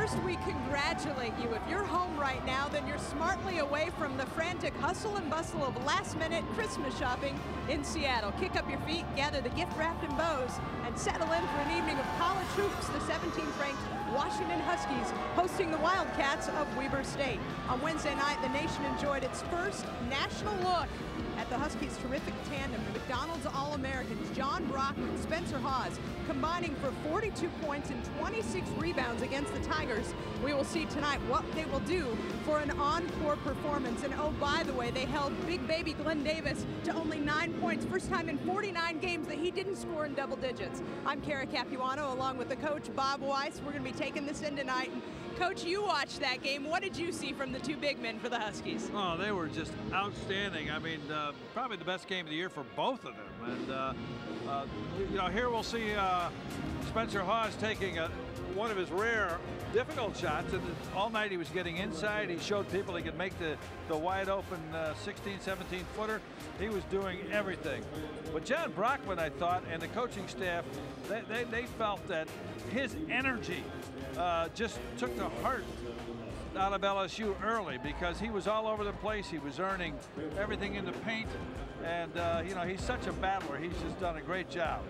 first, we congratulate you. If you're home right now, then you're smartly away from the frantic hustle and bustle of last-minute Christmas shopping in Seattle. Kick up your feet, gather the gift-wrapped in bows, and settle in for an evening of college hoops. The 17th-ranked Washington Huskies hosting the Wildcats of Weber State. On Wednesday night, the nation enjoyed its first national look at the Huskies' terrific tandem, the McDonald's All-Americans John Brockman and Spencer Hawes, combining for 42 points and 26 rebounds against the Tigers. We will see tonight what they will do for an encore performance. And oh, by the way, they held big baby Glenn Davis to only 9 points. First time in 49 games that he didn't score in double digits. I'm Kara Capuano along with the coach, Bob Weiss. We're going to be taking this in tonight. And Coach, you watched that game. What did you see from the two big men for the Huskies? Oh, they were just outstanding. I mean, probably the best game of the year for both of them. And, you know, here we'll see Spencer Hawes taking one of his rare difficult shots. And all night he was getting inside. He showed people he could make the wide open 16, 17 footer. He was doing everything. But John Brockman, I thought, and the coaching staff, they felt that his energy just took the heart out of LSU early, because he was all over the place. He was earning everything in the paint, and you know, he's such a battler. He's just done a great job.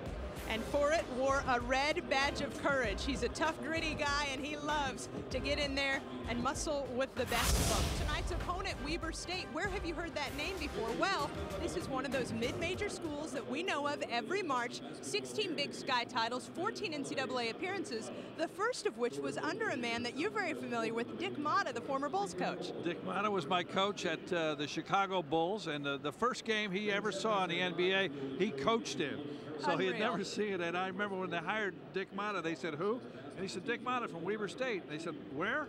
And for it, wore a red badge of courage. He's a tough, gritty guy, and he loves to get in there and muscle with the best of them. Tonight's opponent, Weber State. Where have you heard that name before? Well, this is one of those mid-major schools that we know of every March. 16 Big Sky titles, 14 NCAA appearances, the first of which was under a man that you're very familiar with, Dick Motta, the former Bulls coach. Dick Motta was my coach at the Chicago Bulls, and the first game he ever saw in the NBA, he coached in. So Unreal. he had never seen it. And I remember when they hired Dick Motta, they said, "Who?" And he said, "Dick Motta from Weber State." And they said, "Where?"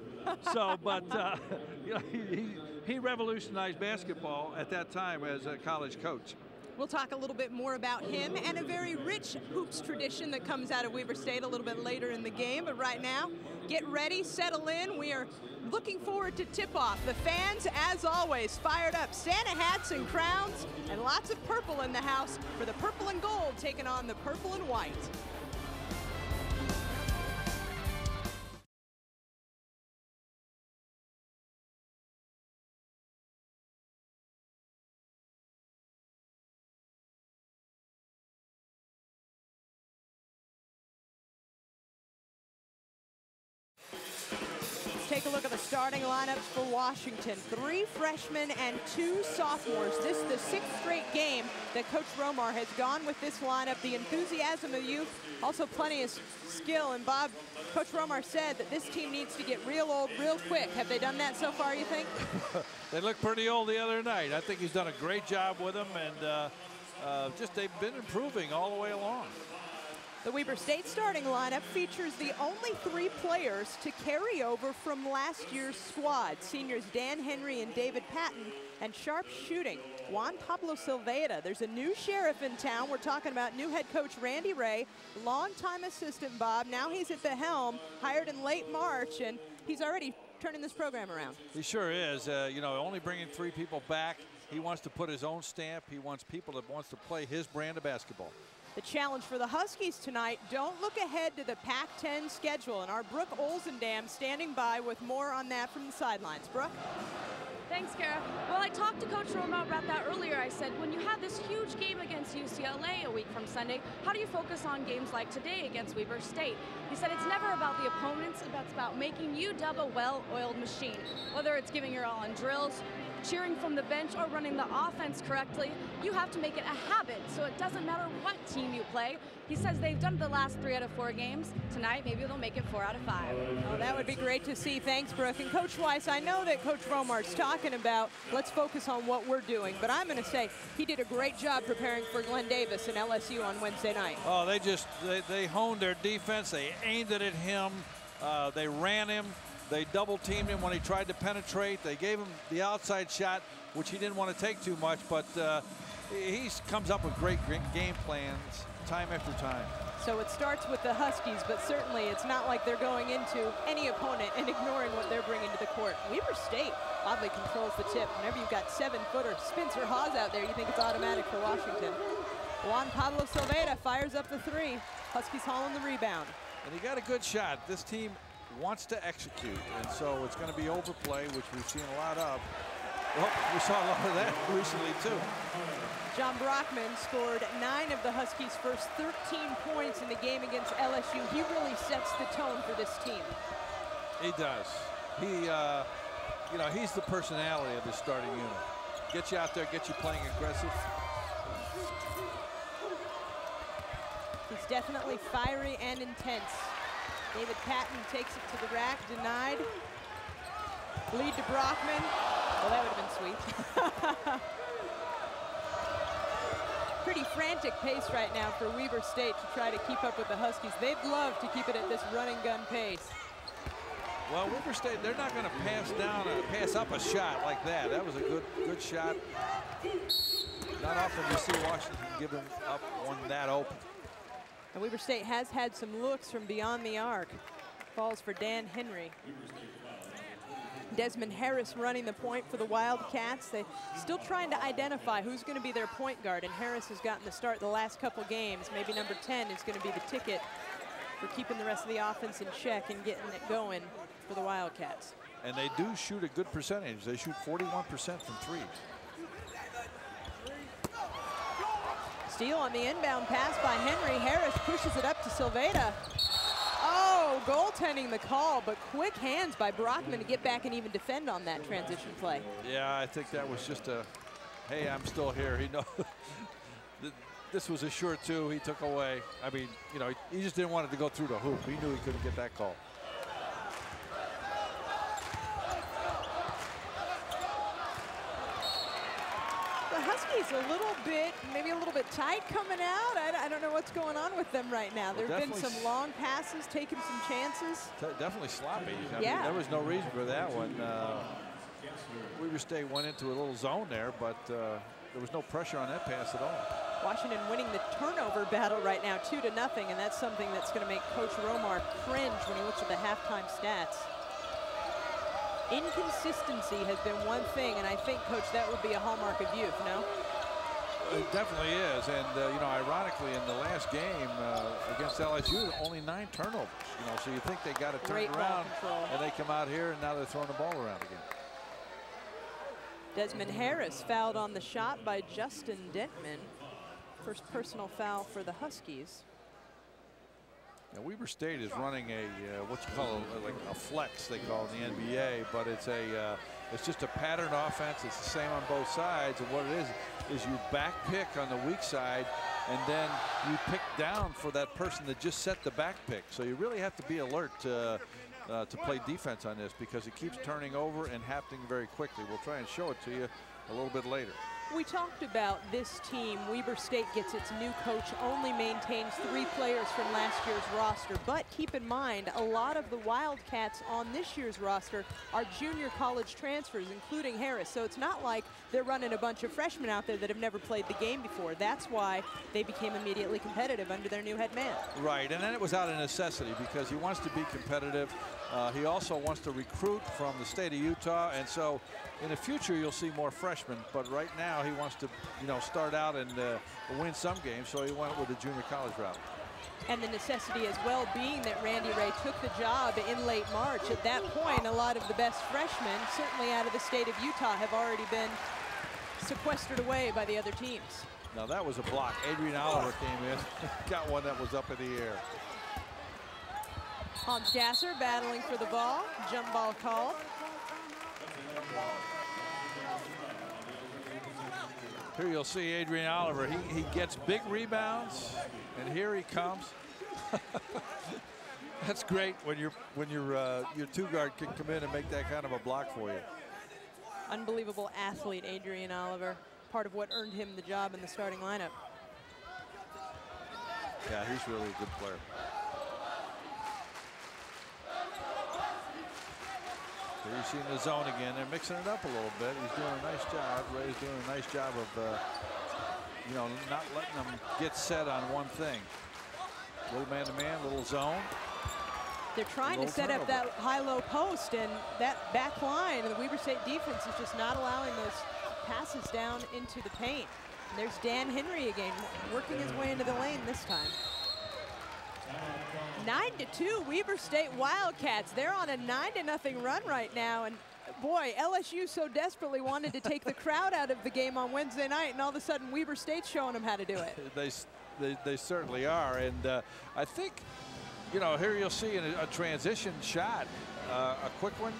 So, but you know, he revolutionized basketball at that time as a college coach. We'll talk a little bit more about him and a very rich hoops tradition that comes out of Weber State a little bit later in the game. But right now, get ready, settle in. We are looking forward to tip-off. The fans, as always, fired up. Santa hats and crowns and lots of purple in the house for the purple and gold taking on the purple and white. Take a look at the starting lineups for Washington. 3 freshmen and 2 sophomores. This is the 6th straight game that Coach Romar has gone with this lineup. The enthusiasm of youth, also plenty of skill. And Bob, Coach Romar said that this team needs to get real old real quick. Have they done that so far, you think? They looked pretty old the other night. I think he's done a great job with them, and just they've been improving all the way along. The Weber State starting lineup features the only 3 players to carry over from last year's squad. Seniors Dan Henry and David Patton, and sharp shooting, Juan Pablo Silveda. There's a new sheriff in town. We're talking about new head coach Randy Ray, longtime assistant Bob. Now he's at the helm, hired in late March, and he's already turning this program around. He sure is. You know, only bringing 3 people back. He wants to put his own stamp. He wants people that wants to play his brand of basketball. The challenge for the Huskies tonight, don't look ahead to the Pac-10 schedule. And our Brooke Olzendam standing by with more on that from the sidelines. Brooke? Thanks, Kara. Well, I talked to Coach Romar about that earlier. I said, when you have this huge game against UCLA a week from Sunday, how do you focus on games like today against Weber State? He said it's never about the opponents, it's about making UW a well-oiled machine. Whether it's giving your all on drills, cheering from the bench, or running the offense correctly, you have to make it a habit, so it doesn't matter what team you play. He says they've done the last 3 out of 4 games. Tonight, maybe they'll make it 4 out of 5. Oh, that would be great to see. Thanks, Brooke. And Coach Weiss, I know that Coach Romar's talking about let's focus on what we're doing, but I'm going to say he did a great job preparing for Glenn Davis and LSU on Wednesday night. Oh, they honed their defense. They aimed it at him. They ran him. They double-teamed him when he tried to penetrate. They gave him the outside shot, which he didn't want to take too much, but he comes up with great game plans time after time. So it starts with the Huskies, but certainly it's not like they're going into any opponent and ignoring what they're bringing to the court. Weber State oddly controls the tip. Whenever you've got 7-footer Spencer Hawes out there, you think it's automatic for Washington. Juan Pablo Silveda fires up the 3. Huskies hauling the rebound. And he got a good shot. This team wants to execute, and so it's going to be overplay, which we've seen a lot of. Well, we saw a lot of that recently, too. John Brockman scored 9 of the Huskies' first 13 points in the game against LSU. He really sets the tone for this team. He does. He, you know, he's the personality of the starting unit. Get you out there, get you playing aggressive. He's definitely fiery and intense. David Patton takes it to the rack, denied. Lead to Brockman. Well, that would have been sweet. Pretty frantic pace right now for Weber State to try to keep up with the Huskies. They'd love to keep it at this run and gun pace. Well, Weber State, they're not going to pass up a shot like that. That was a good shot. Not often you see Washington give them up one that open. And Weber State has had some looks from beyond the arc. Falls for Dan Henry. Desmond Harris running the point for the Wildcats. They're still trying to identify who's going to be their point guard, and Harris has gotten the start the last couple games. Maybe number 10 is going to be the ticket for keeping the rest of the offense in check and getting it going for the Wildcats. And they do shoot a good percentage. They shoot 41% from threes. Steal on the inbound pass by Henry. Harris pushes it up to Silveda. Oh, goaltending the call, but quick hands by Brockman to get back and even defend on that transition play. Yeah, I think that was just a, hey, I'm still here. He knows this was a sure two. He took away. I mean, you know, he just didn't want it to go through the hoop. He knew he couldn't get that call. Huskies a little bit, maybe a little bit tight coming out. I don't know what's going on with them right now. There have been some long passes, taking some chances. Definitely sloppy. I yeah. mean, there was no reason for that one. Weber State went into a little zone there, but there was no pressure on that pass at all. Washington winning the turnover battle right now, 2-0, and that's something that's going to make Coach Romar cringe when he looks at the halftime stats. Inconsistency has been one thing, and I think, Coach, that would be a hallmark of youth, no? It definitely is, and you know, ironically, in the last game against LSU, only 9 turnovers. You know, so you think they got to turn it around, and they come out here, and now they're throwing the ball around again. Desmond Harris fouled on the shot by Justin Dentman. First personal foul for the Huskies. Now, Weber State is running a what you call like a flex, they call it in the NBA, but it's just a pattern offense. It's the same on both sides, and what it is you back pick on the weak side, and then you pick down for that person that just set the back pick. So you really have to be alert to play defense on this, because it keeps turning over and happening very quickly. We'll try and show it to you a little bit later. We talked about this team. Weber State gets its new coach, only maintains 3 players from last year's roster. But keep in mind, a lot of the Wildcats on this year's roster are junior college transfers, including Harris. So it's not like they're running a bunch of freshmen out there that have never played the game before. That's why they became immediately competitive under their new head man. Right, and then it was out of necessity, because he wants to be competitive. He also wants to recruit from the state of Utah, and so in the future you'll see more freshmen, but right now he wants to, you know, start out and win some games, so he went with the junior college route. And the necessity as well being that Randy Ray took the job in late March. At that point, a lot of the best freshmen, certainly out of the state of Utah, have already been sequestered away by the other teams. Now that was a block. Adrian Oliver came in, got one that was up in the air. Hans Gasser battling for the ball. Jump ball called. Here you'll see Adrian Oliver. He gets big rebounds, and here he comes. That's great when your 2-guard can come in and make that kind of a block for you. Unbelievable athlete, Adrian Oliver. Part of what earned him the job in the starting lineup. Yeah, he's really a good player. So you're seeing the zone again. They're mixing it up a little bit. He's doing a nice job. Ray's doing a nice job of, you know, not letting them get set on one thing. Little man-to-man, little zone. They're trying to set up that high-low post, and that back line of the Weber State defense is just not allowing those passes down into the paint. And there's Dan Henry again, working his way into the lane this time. 9-2 Weber State Wildcats. They're on a 9-0 run right now. And boy, LSU so desperately wanted to take the crowd out of the game on Wednesday night, and all of a sudden Weber State's showing them how to do it. They certainly are. And I think, you know, here you'll see a transition shot, a quick one,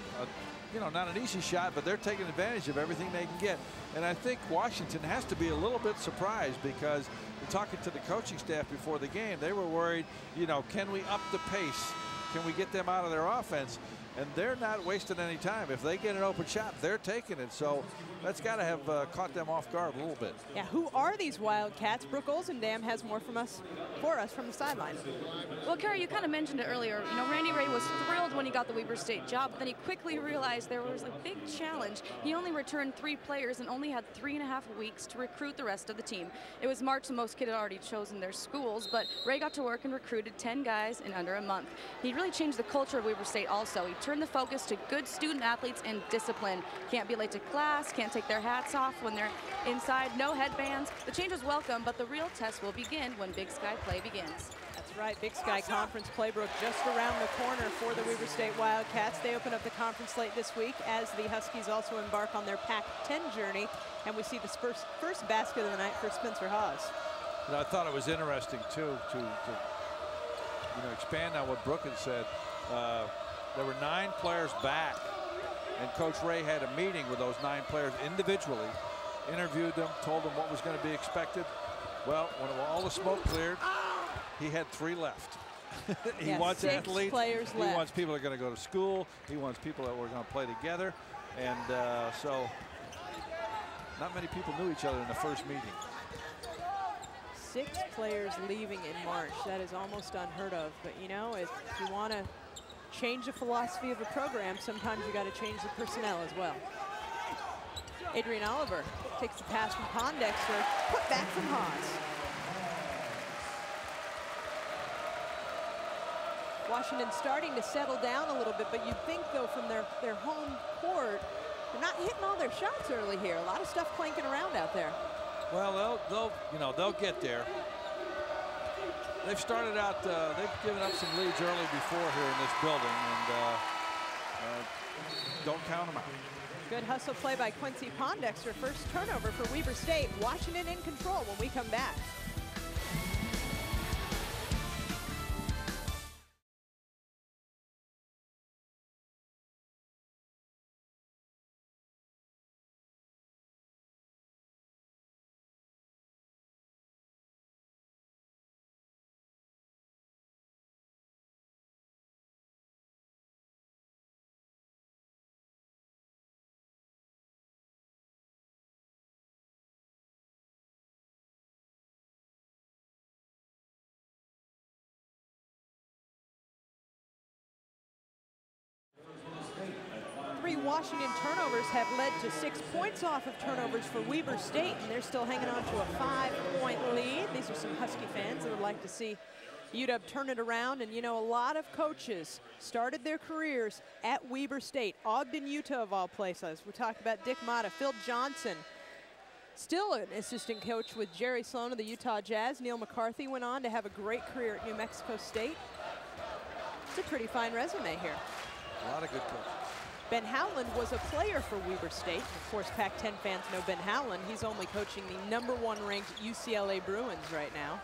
you know, not an easy shot, but they're taking advantage of everything they can get. And I think Washington has to be a little bit surprised, because talking to the coaching staff before the game, they were worried, you know, can we up the pace? Can we get them out of their offense? And they're not wasting any time. If they get an open shot, they're taking it. So that's got to have caught them off guard a little bit. Yeah, who are these Wildcats? Brooke Olzendam has more for us from the sideline. Well, Kara, you kind of mentioned it earlier. You know, Randy Ray was thrilled when he got the Weber State job, but then he quickly realized there was a big challenge. He only returned 3 players and only had 3.5 weeks to recruit the rest of the team. It was March, and most kids had already chosen their schools, but Ray got to work and recruited 10 guys in under a month. He really changed the culture of Weber State also. He turned the focus to good student athletes and discipline. Can't be late to class, can't take their hats off when they're inside, no headbands. The change is welcome, but the real test will begin when Big Sky play begins. That's right, Big Sky Conference playbook just around the corner for the Weber State Wildcats. They open up the conference slate this week as the Huskies also embark on their Pac-10 journey, and we see the first basket of the night for Spencer Hawes. And I thought it was interesting too to you know, expand on what Brooke had said. There were 9 players back, and Coach Ray had a meeting with those 9 players individually, interviewed them, told them what was going to be expected. Well, when all the smoke cleared, he had 3 left. He wants 6 athletes. players he left. wants people that are going to go to school. He wants people that were going to play together. And so not many people knew each other in the first meeting. 6 players leaving in March. That is almost unheard of. But, you know, if you want to change the philosophy of a program, sometimes you got to change the personnel as well. Adrian Oliver takes the pass from Pondexter, put back from Haas. Washington starting to settle down a little bit, but you'd think, though, from their home court, they're not hitting all their shots early here. A lot of stuff clanking around out there. Well, they'll get there. They've started out, they've given up some leads early before here in this building, and don't count them out. Good hustle play by Quincy Pondexter. First turnover for Weber State. Washington in control when we come back. Washington turnovers have led to 6 points off of turnovers for Weber State, and they're still hanging on to a 5-point lead. These are some Husky fans that would like to see UW turn it around. And, you know, a lot of coaches started their careers at Weber State, Ogden, Utah, of all places. We talked about Dick Motta, Phil Johnson, still an assistant coach with Jerry Sloan of the Utah Jazz. Neil McCarthy went on to have a great career at New Mexico State. It's a pretty fine resume here. A lot of good coaches. Ben Howland was a player for Weber State. Of course, Pac-10 fans know Ben Howland. He's only coaching the #1 ranked UCLA Bruins right now.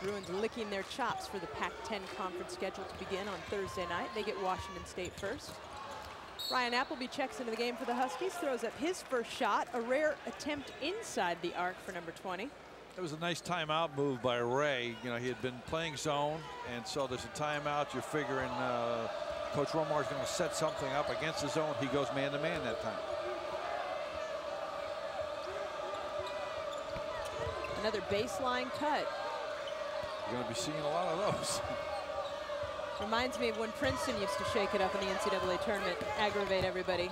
Bruins licking their chops for the Pac-10 conference schedule to begin on Thursday night. They get Washington State first. Ryan Appleby checks into the game for the Huskies, throws up his first shot, a rare attempt inside the arc for number 20. It was a nice timeout move by Ray. You know, he had been playing zone, and so there's a timeout. You're figuring Coach Romar is going to set something up against the zone. He goes man-to-man that time. Another baseline cut. You're going to be seeing a lot of those. Reminds me of when Princeton used to shake it up in the NCAA tournament, aggravate everybody.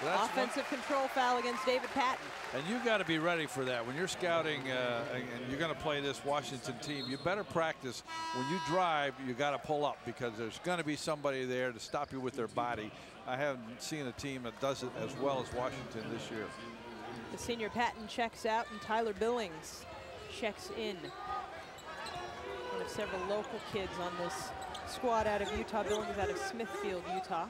Well, offensive control foul against David Patton. And you got to be ready for that. When you're scouting and you're going to play this Washington team, you better practice. When you drive, you got to pull up, because there's going to be somebody there to stop you with their body. I haven't seen a team that does it as well as Washington this year. The senior Patton checks out, and Tyler Billings checks in. of several local kids on this squad out of Utah. Billings out of Smithfield, Utah.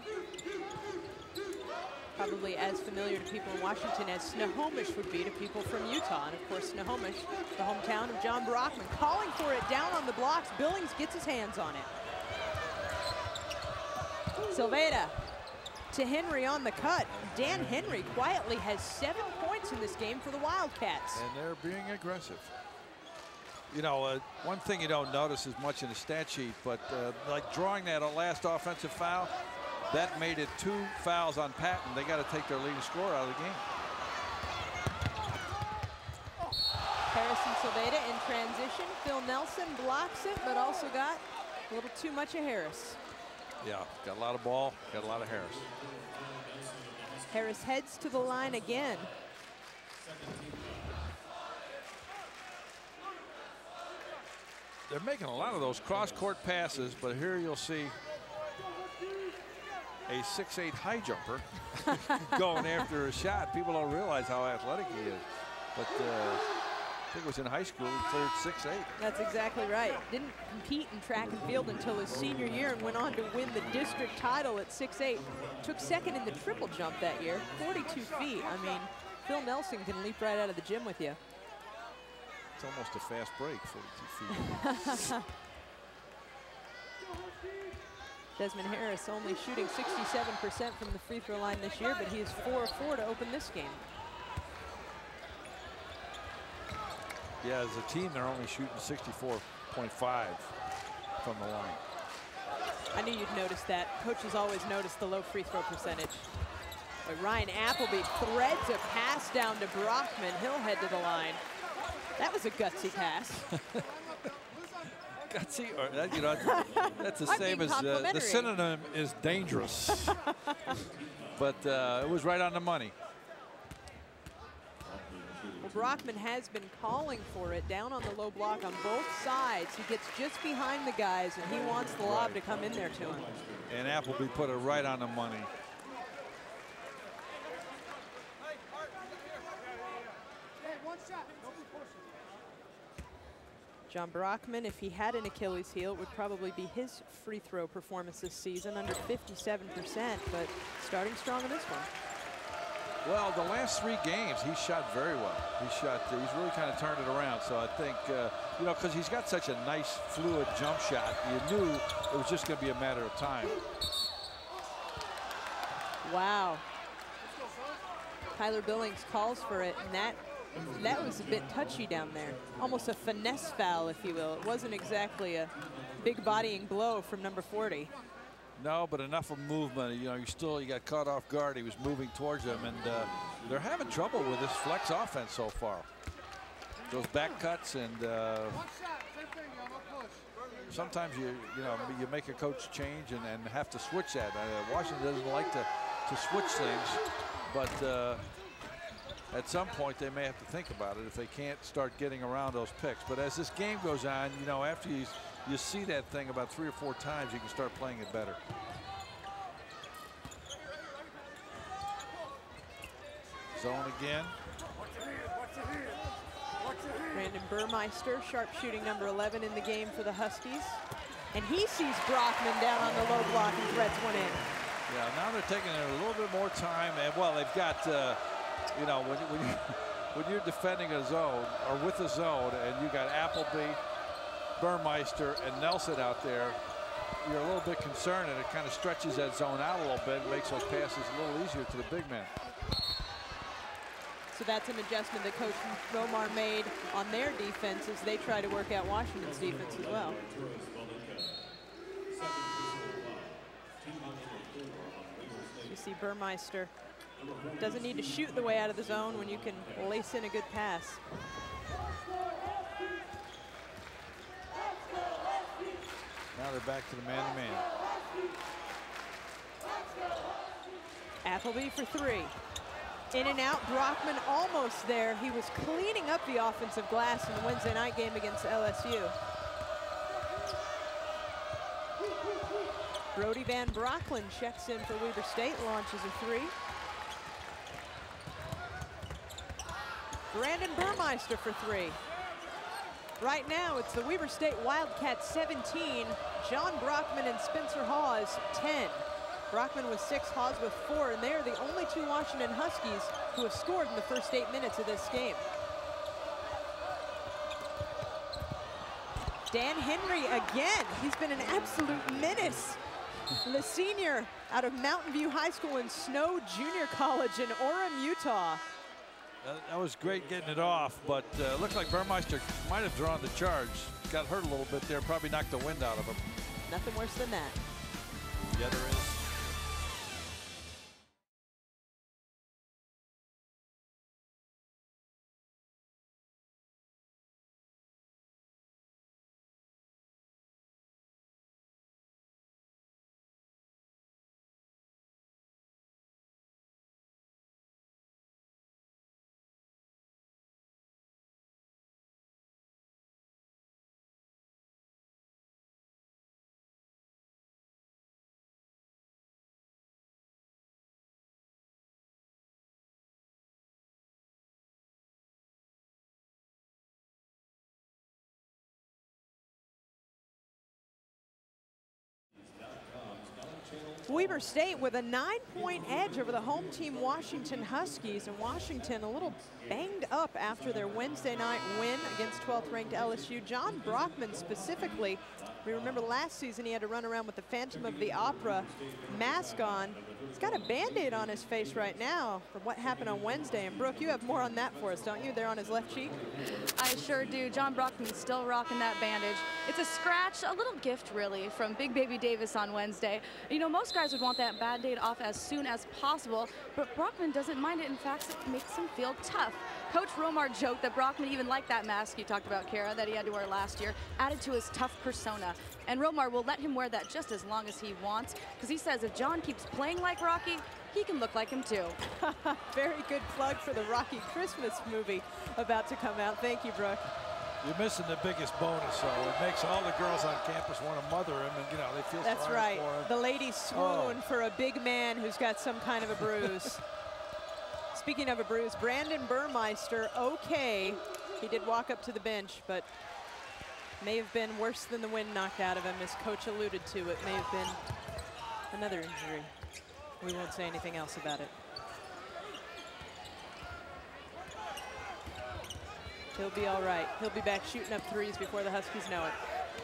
Probably as familiar to people in Washington as Snohomish would be to people from Utah. And of course, Snohomish, the hometown of John Brockman, calling for it down on the blocks. Billings gets his hands on it. Silveda to Henry on the cut. Dan Henry quietly has 7 points in this game for the Wildcats. And they're being aggressive. You know, one thing you don't notice as much in the stat sheet, but like drawing that last offensive foul, that made it 2 fouls on Patton. They got to take their leading scorer out of the game. Harrison Silveda in transition. Phil Nelson blocks it, but also got a little too much of Harris. Yeah, got a lot of ball, got a lot of Harris. Harris heads to the line again. They're making a lot of those cross-court passes, but here you'll see a 6'8" high jumper going after a shot. People don't realize how athletic he is. But I think it was in high school, he cleared 6'8". That's exactly right. Didn't compete in track and field until his senior year and went on to win the district title at 6'8". Took second in the triple jump that year, 42 feet. I mean, Phil Nelson can leap right out of the gym with you. It's almost a fast break, 42 feet. Desmond Harris only shooting 67% from the free throw line this year, but he is 4 of 4 to open this game. Yeah, as a team, they're only shooting 64.5 from the line. I knew you'd notice that. Coaches always notice the low free throw percentage. But Ryan Appleby threads a pass down to Brockman. He'll head to the line. That was a gutsy pass. Gutsy, or that, you know, that's the same as the synonym is dangerous. But it was right on the money. Well, Brockman has been calling for it down on the low block on both sides. He gets just behind the guys, and he wants the lob to come in there to him. And Appleby put it right on the money. John Brockman, if he had an Achilles heel, it would probably be his free throw performance this season, under 57%, but starting strong in this one. Well, the last 3 games, he shot very well. He's really kind of turned it around. So I think, you know, because he's got such a nice, fluid jump shot, you knew it was just going to be a matter of time. Wow. Tyler Billings calls for it, and that was a bit touchy down there. Almost a finesse foul, if you will. It wasn't exactly a big bodying blow from number 40. No, but enough of movement. You know, you got caught off guard. He was moving towards them, and they're having trouble with this flex offense so far. Those back cuts, and sometimes you make a coach change and have to switch that. Washington doesn't like to switch things, but at some point they may have to think about it if they can't start getting around those picks. But as this game goes on, you know, after you see that thing about 3 or 4 times, you can start playing it better. Zone again. Brandon Burmeister, sharpshooting number 11 in the game for the Huskies. And he sees Brockman down on the low block and threads one in. Yeah, now they're taking a little bit more time. And, well, they've got, you know, when you're defending a zone or with a zone and you got Appleby, Burmeister, and Nelson out there, you're a little bit concerned, and it kind of stretches that zone out a little bit and makes those passes a little easier to the big man. So that's an adjustment that Coach Romar made on their defense as they try to work out Washington's defense as well. You see Burmeister doesn't need to shoot the way out of the zone when you can lace in a good pass. Now they're back to the man-to-man. Appleby for 3. In and out, Brockman almost there. He was cleaning up the offensive glass in the Wednesday night game against LSU. Brody Van Brocklin checks in for Weber State, launches a 3. Brandon Burmeister for 3. Right now, it's the Weber State Wildcats 17, John Brockman and Spencer Hawes 10. Brockman with 6, Hawes with 4, and they are the only 2 Washington Huskies who have scored in the first 8 minutes of this game. Dan Henry again. He's been an absolute menace. The senior out of Mountain View High School and Snow Junior College in Orem, Utah. That was great getting it off, but it looked like Burmeister might have drawn the charge. Got hurt a little bit there, probably knocked the wind out of him. Nothing worse than that. Yeah, there is. Weber State with a 9-point edge over the home team Washington Huskies, and Washington a little banged up after their Wednesday night win against 12th ranked LSU. John Brockman specifically, we remember last season he had to run around with the Phantom of the Opera mask on. He's got a Band-Aid on his face right now from what happened on Wednesday. And Brooke, you have more on that for us, don't you? There on his left cheek. I sure do. John Brockman's still rocking that bandage. It's a scratch, a little gift really from Big Baby Davis on Wednesday. You know, most guys would want that Band-Aid off as soon as possible, but Brockman doesn't mind it. In fact, it makes him feel tough. Coach Romar joked that Brockman even liked that mask you talked about, Kara, that he had to wear last year, added to his tough persona. And Romar will let him wear that just as long as he wants, because he says if John keeps playing like Rocky, he can look like him too. Very good plug for the Rocky Christmas movie about to come out. Thank you, Brooke. You're missing the biggest bonus, though. It makes all the girls on campus want to mother him, and, you know, they feel That's sorry right. for him. The ladies swoon for a big man who's got some kind of a bruise. Speaking of a bruise, Brandon Burmeister, okay. He did walk up to the bench, but may have been worse than the wind knocked out of him, as Coach alluded to. It may have been another injury. We won't say anything else about it. He'll be all right. He'll be back shooting up threes before the Huskies know it.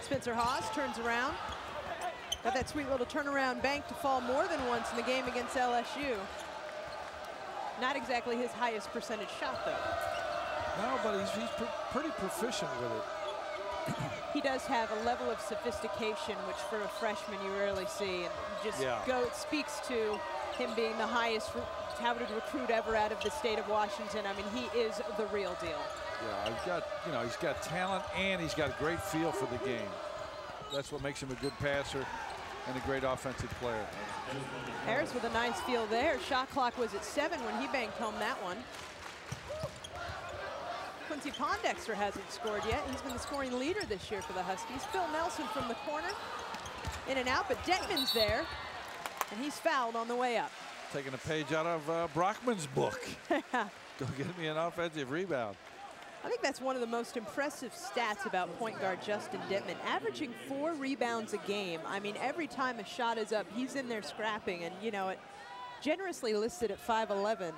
Spencer Hawes turns around. Got that sweet little turnaround bank to fall more than once in the game against LSU. Not exactly his highest percentage shot, though. No, but he's pretty proficient with it. He does have a level of sophistication, which for a freshman you rarely see. And just it speaks to him being the highest touted recruit ever out of the state of Washington. I mean, he is the real deal. Yeah, he's got talent and he's got a great feel for the game. That's what makes him a good passer and a great offensive player. Harris with a nice feel there. Shot clock was at 7 when he banked home that one. Quincy Pondexter hasn't scored yet. He's been the scoring leader this year for the Huskies. Phil Nelson from the corner. In and out, but Detman's there. And he's fouled on the way up. Taking a page out of Brockman's book. Go get me an offensive rebound. I think that's one of the most impressive stats about point guard Justin Detman, averaging 4 rebounds a game. I mean, every time a shot is up, he's in there scrapping, and you know, it generously listed at 5'11".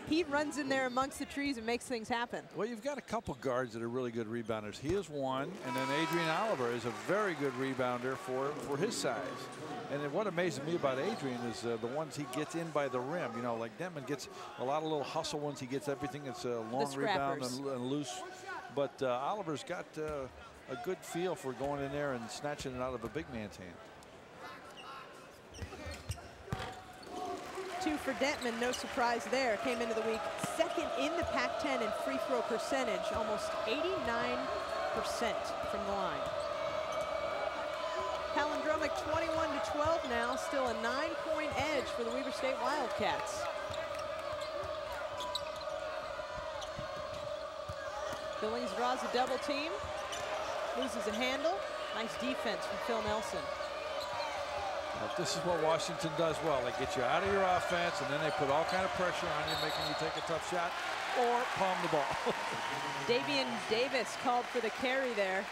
He runs in there amongst the trees and makes things happen. Well, you've got a couple guards that are really good rebounders. He is one, and then Adrian Oliver is a very good rebounder for his size. And then what amazes me about Adrian is the ones he gets in by the rim. You know, like Detman gets a lot of little hustle ones. He gets everything that's a long rebound and loose. But Oliver's got a good feel for going in there and snatching it out of a big man's hand. 2 for Detman, no surprise there. Came into the week second in the Pac-10 in free throw percentage, almost 89% from the line. Palindromic 21-12 now, still a 9-point edge for the Weber State Wildcats. Billings draws a double team, loses a handle. Nice defense from Phil Nelson. But this is what Washington does well. They get you out of your offense, and then they put all kind of pressure on you, making you take a tough shot or palm the ball. Davian Davis called for the carry there.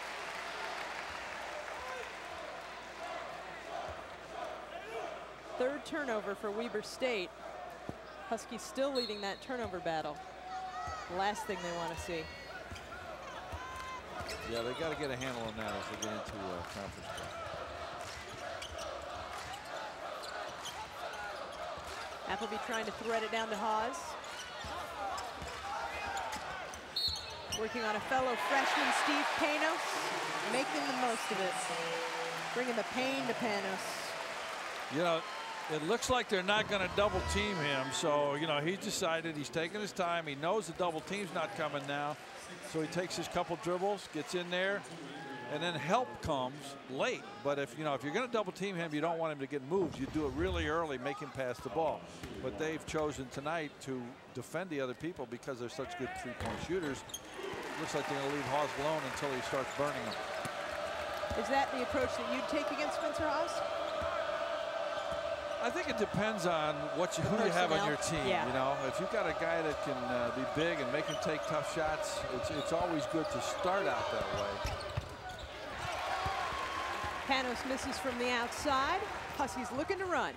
Third turnover for Weber State. Huskies still leading that turnover battle. Last thing they want to see. Yeah, they got to get a handle on that as they get into conference play. Appleby trying to thread it down to Hawes. Working on a fellow freshman, Steve Panos, making the most of it. Bringing the pain to Panos. You know, it looks like they're not going to double team him. So, you know, he's decided, he's taking his time. He knows the double team's not coming now. So he takes his couple dribbles, gets in there, and then help comes late. But if, you know, if you're going to double team him, you don't want him to get moved. You do it really early, make him pass the ball. But they've chosen tonight to defend the other people because they're such good three-point shooters. Looks like they're going to leave Hawes alone until he starts burning them. Is that the approach that you'd take against Spencer Hawes? I think it depends on who you have on your team. Yeah. You know, if you've got a guy that can be big and make him take tough shots, it's always good to start out that way. Panos misses from the outside. Huskies looking to run.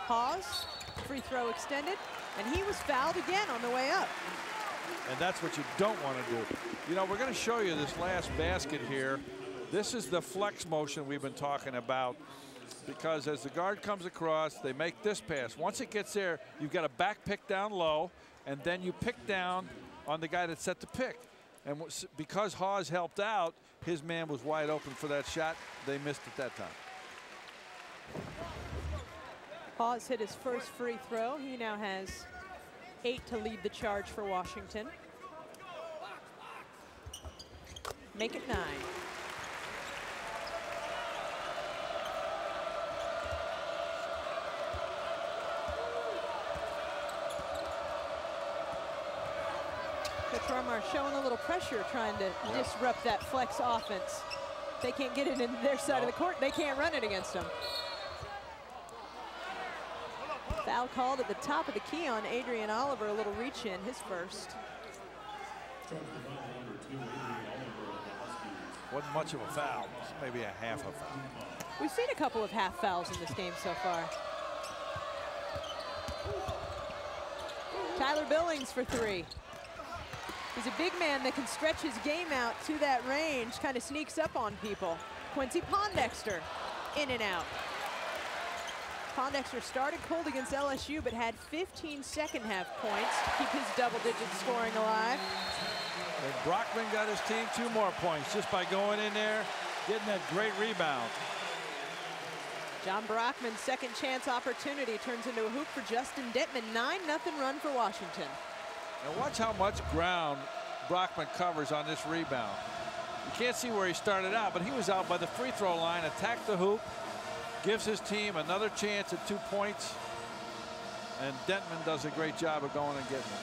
Hawes, free throw extended, and he was fouled again on the way up. And that's what you don't want to do. You know, we're going to show you this last basket here. This is the flex motion we've been talking about, because as the guard comes across, they make this pass. Once it gets there, you've got a back pick down low, and then you pick down on the guy that's set to pick. And because Hawes helped out, his man was wide open for that shot. They missed it that time. Hawes hit his first free throw. He now has 8 to lead the charge for Washington. Make it 9. Coach Rumar showing a little pressure, trying to disrupt that flex offense. They can't get it in their side of the court. They can't run it against them. Foul called at the top of the key on Adrian Oliver. A little reach in, his first. Wasn't much of a foul. Maybe a half a foul. We've seen a couple of half fouls in this game so far. Tyler Billings for 3. He's a big man that can stretch his game out to that range, kind of sneaks up on people. Quincy Pondexter, in and out. Pondexter started cold against LSU, but had 15 second half points to keep his double-digit scoring alive. And Brockman got his team 2 more points just by going in there, getting that great rebound. John Brockman's second chance opportunity turns into a hoop for Justin Detman. 9-0 run for Washington. And watch how much ground Brockman covers on this rebound. You can't see where he started out, but he was out by the free throw line, attacked the hoop, gives his team another chance at 2 points, and Detman does a great job of going and getting it.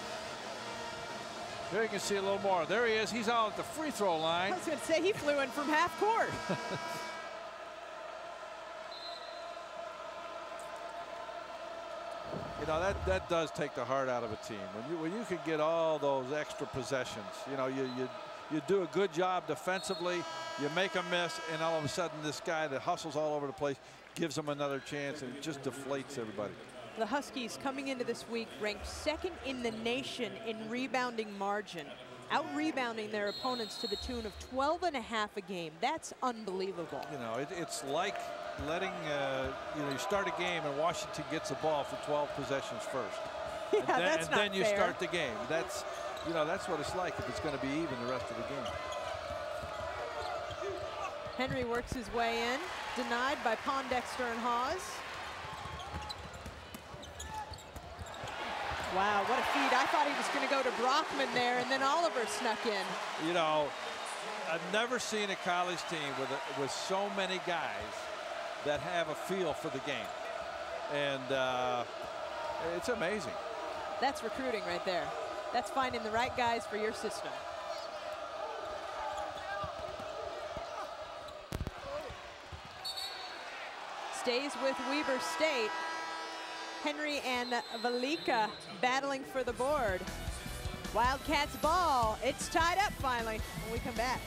Here you can see a little more. There he is. He's out at the free throw line. I was going to say he flew in from half court. You know, that does take the heart out of a team. When you can get all those extra possessions, you know, you do a good job defensively, you make a miss, and all of a sudden this guy that hustles all over the place gives them another chance, and it just deflates everybody. The Huskies coming into this week ranked 2nd in the nation in rebounding margin, out-rebounding their opponents to the tune of 12.5 a game. That's unbelievable. You know, it's like letting, you know, you start a game and Washington gets the ball for 12 possessions first. Yeah, and then, that's and not then you fair. start the game. That's, you know, that's what it's like if it's going to be even the rest of the game. Henry works his way in, denied by Pondexter and Hawes. Wow, what a feed. I thought he was going to go to Brockman there, and then Oliver snuck in. You know, I've never seen a college team with so many guys that have a feel for the game. And it's amazing. That's recruiting right there. That's finding the right guys for your system. stays with Weber State. Henry and Velika battling for the board. Wildcats ball. It's tied up finally when we come back.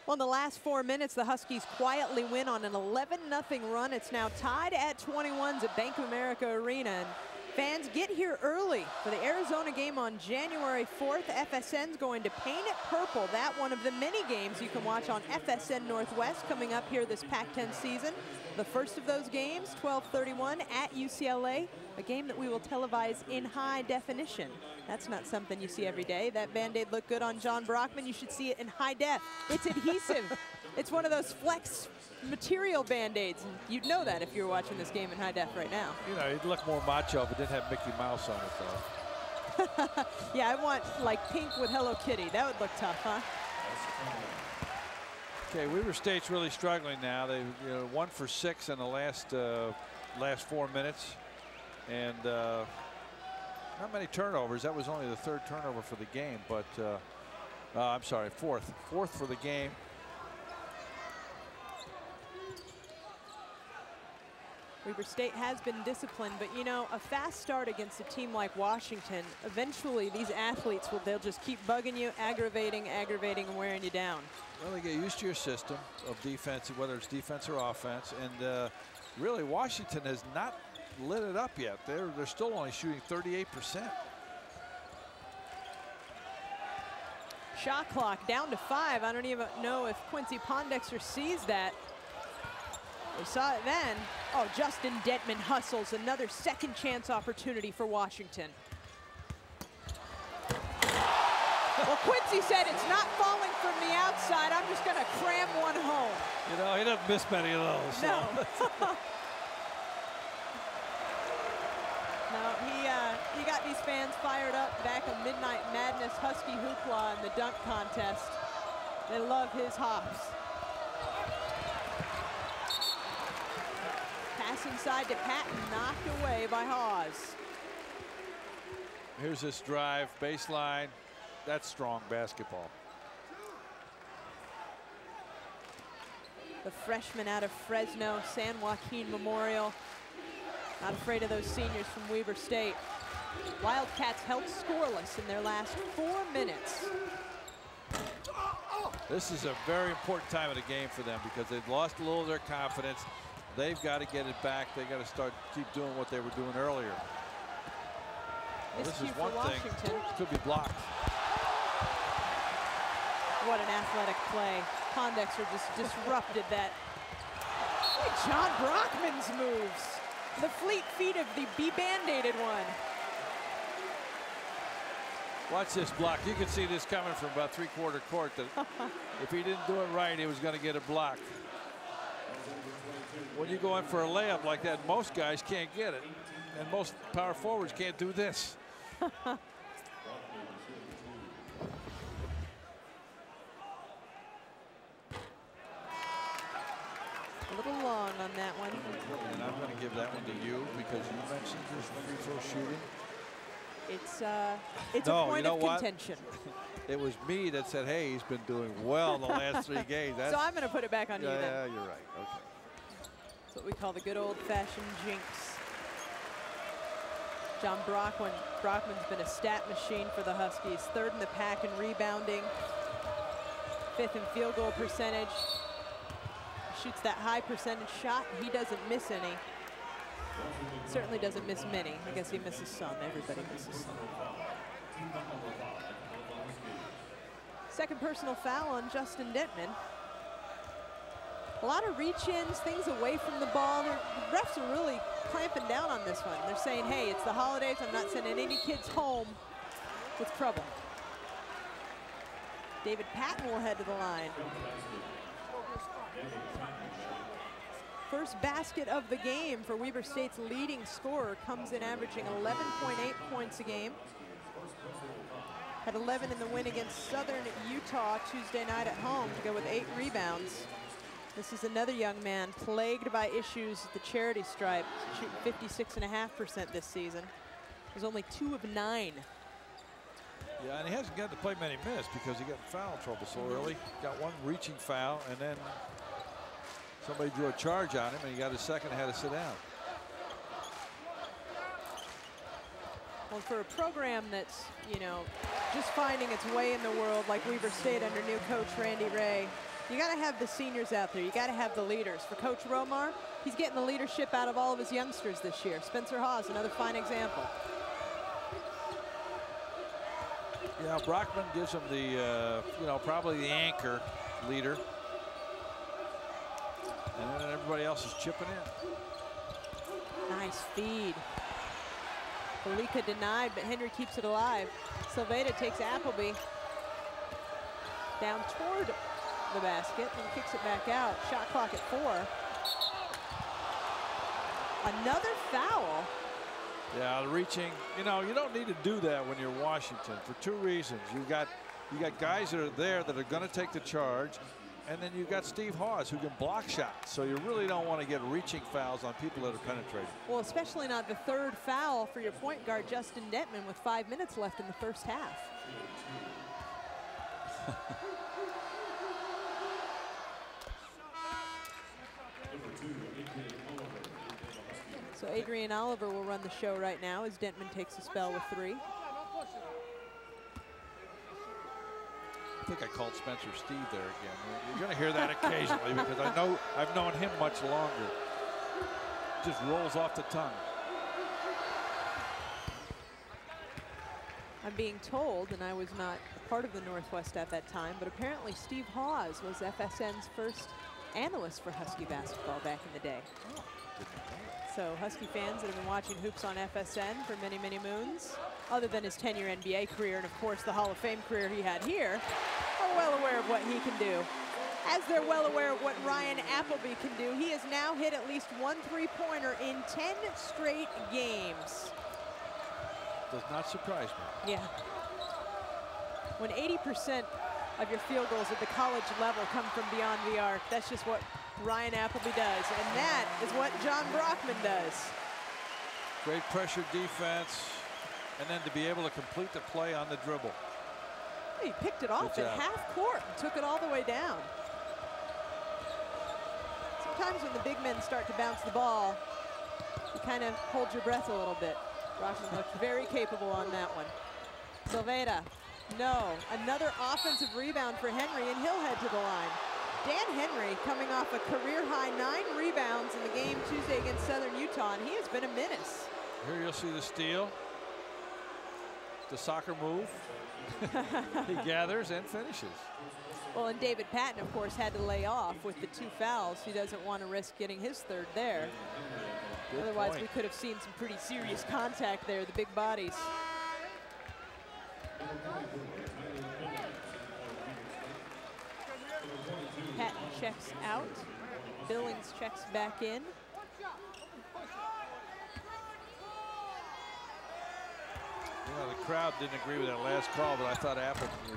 Well, in the last 4 minutes, the Huskies quietly win on an 11-0 run. It's now tied at 21s at Bank of America Arena. And fans, get here early for the Arizona game on January 4th. FSN's going to paint it purple. That one of the many games you can watch on FSN Northwest coming up here this Pac-10 season. The first of those games, 12:31 at UCLA, a game that we will televise in high definition. That's not something you see every day. That Band-Aid looked good on John Brockman. You should see it in high def. It's adhesive. It's one of those flex material Band-Aids. And you'd know that if you were watching this game in high def right now. You know, it'd look more macho if it didn't have Mickey Mouse on it, though. Yeah, I want like pink with Hello Kitty. That would look tough, huh? Okay, Weber State's really struggling now. They 1 for 6 in the last 4 minutes, and not many turnovers. That was only the 3rd turnover for the game, but I'm sorry, fourth for the game. Weber State has been disciplined, but you know, a fast start against a team like Washington, eventually these athletes they'll just keep bugging you, aggravating, and wearing you down. Well, they get used to your system of defense, whether it's defense or offense, and really Washington has not lit it up yet. They're still only shooting 38%. Shot clock down to 5. I don't even know if Quincy Pondexter sees that. We saw it then. Oh, Justin Detman hustles. Another second chance opportunity for Washington. Well, Quincy said it's not falling from the outside. I'm just going to cram one home. You know, he doesn't miss many of those. So. No. No, he got these fans fired up back on Midnight Madness Husky Hoopla in the dunk contest. They love his hops. Pass inside to Patton, knocked away by Hawes. Here's this drive, baseline. That's strong basketball. The freshman out of Fresno, San Joaquin Memorial. Not afraid of those seniors from Weber State. Wildcats held scoreless in their last 4 minutes. This is a very important time of the game for them because they've lost a little of their confidence. They've got to get it back. They got to keep doing what they were doing earlier. Well, this is one thing. Could be blocked. What an athletic play. Pondexter just disrupted that. Look at John Brockman's moves. The fleet feet of the Band-Aided one. Watch this block. You can see this coming from about 3/4 court. That if he didn't do it right, he was going to get a block. When you go in for a layup like that, most guys can't get it. And most power forwards can't do this. A little long on that one. And I'm going to give that one to you because you mentioned his free throw shooting. It's a point of contention. It was me that said, hey, he's been doing well in the last 3 games. So I'm going to put it back on you then. Yeah, you're right. Okay. That's what we call the good old-fashioned jinx. John Brockman's been a stat machine for the Huskies. 3rd in the pack in rebounding. 5th in field goal percentage. Shoots that high percentage shot. He doesn't miss any. Certainly doesn't miss many. I guess he misses some. Everybody misses some. Second personal foul on Justin Detman. A lot of reach-ins, things away from the ball. The refs are really clamping down on this one. They're saying, hey, it's the holidays. I'm not sending any kids home with trouble. David Patton will head to the line. First basket of the game for Weber State's leading scorer comes in averaging 11.8 points a game. Had 11 in the win against Southern Utah Tuesday night at home to go with 8 rebounds. This is another young man plagued by issues at the charity stripe, shooting 56.5% this season. Was only 2 of 9. Yeah, and he hasn't gotten to play many minutes because he got in foul trouble so early. Got one reaching foul, and then somebody drew a charge on him, and he got his second and had to sit down. Well, for a program that's, you know, just finding its way in the world like Weber State under new coach Randy Ray, you got to have the seniors out there. You got to have the leaders. For Coach Romar, he's getting the leadership out of all of his youngsters this year. Spencer Hawes, another fine example. Yeah, Brockman gives him the, you know, probably the anchor leader. And then everybody else is chipping in. Nice feed. Belika denied, but Henry keeps it alive. Silveda takes Appleby down toward the basket and kicks it back out. Shot clock at 4. Another foul. Yeah, the reaching. You know, you don't need to do that when you're Washington for 2 reasons. You got guys that are there that are going to take the charge, and then you got Steve Hawes who can block shots. So you really don't want to get reaching fouls on people that are penetrating. Well, especially not the 3rd foul for your point guard Justin Detman with 5 minutes left in the first half. So Adrian Oliver will run the show right now as Dentman takes a spell with 3. I think I called Spencer Steve there again. You're going to hear that occasionally because I know I've known him much longer. Just rolls off the tongue. I'm being told, and I was not part of the Northwest at that time, but apparently Steve Hawes was FSN's first analyst for Husky basketball back in the day. Oh, so Husky fans that have been watching hoops on FSN for many, many moons, other than his 10-year NBA career and of course the Hall of Fame career he had here, are well aware of what he can do. As they're well aware of what Ryan Appleby can do, he has now hit at least 1 3-pointer in 10 straight games. Does not surprise me. Yeah. When 80% of your field goals at the college level come from beyond the arc, that's just what Ryan Appleby does, and that is what John Brockman does. Great pressure defense, and then to be able to complete the play on the dribble. He picked it off at half court and took it all the way down. Sometimes when the big men start to bounce the ball, you kind of hold your breath a little bit. Brockman looked very capable on that one. Silveda, no. Another offensive rebound for Henry, and he'll head to the line. Dan Henry coming off a career-high 9 rebounds in the game Tuesday against Southern Utah, and he has been a menace. Here you'll see the steal. The soccer move. He gathers and finishes. Well, and David Patton, of course, had to lay off with the 2 fouls. He doesn't want to risk getting his 3rd there. Good Otherwise, point. we could have seen some pretty serious contact there, the big bodies. Patton checks out. Billings checks back in. You know, the crowd didn't agree with that last call, but I thought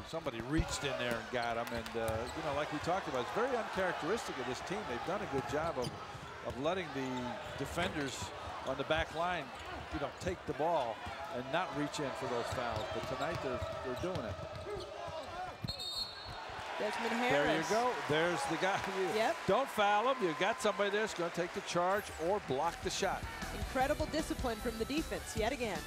somebody reached in there and got him. And, you know, like we talked about, it's very uncharacteristic of this team. They've done a good job of letting the defenders on the back line, you know, take the ball and not reach in for those fouls. But tonight they're doing it. Desmond Harris. There you go. There's the guy. Yep. Don't foul him. You've got somebody there that's going to take the charge or block the shot. Incredible discipline from the defense yet again.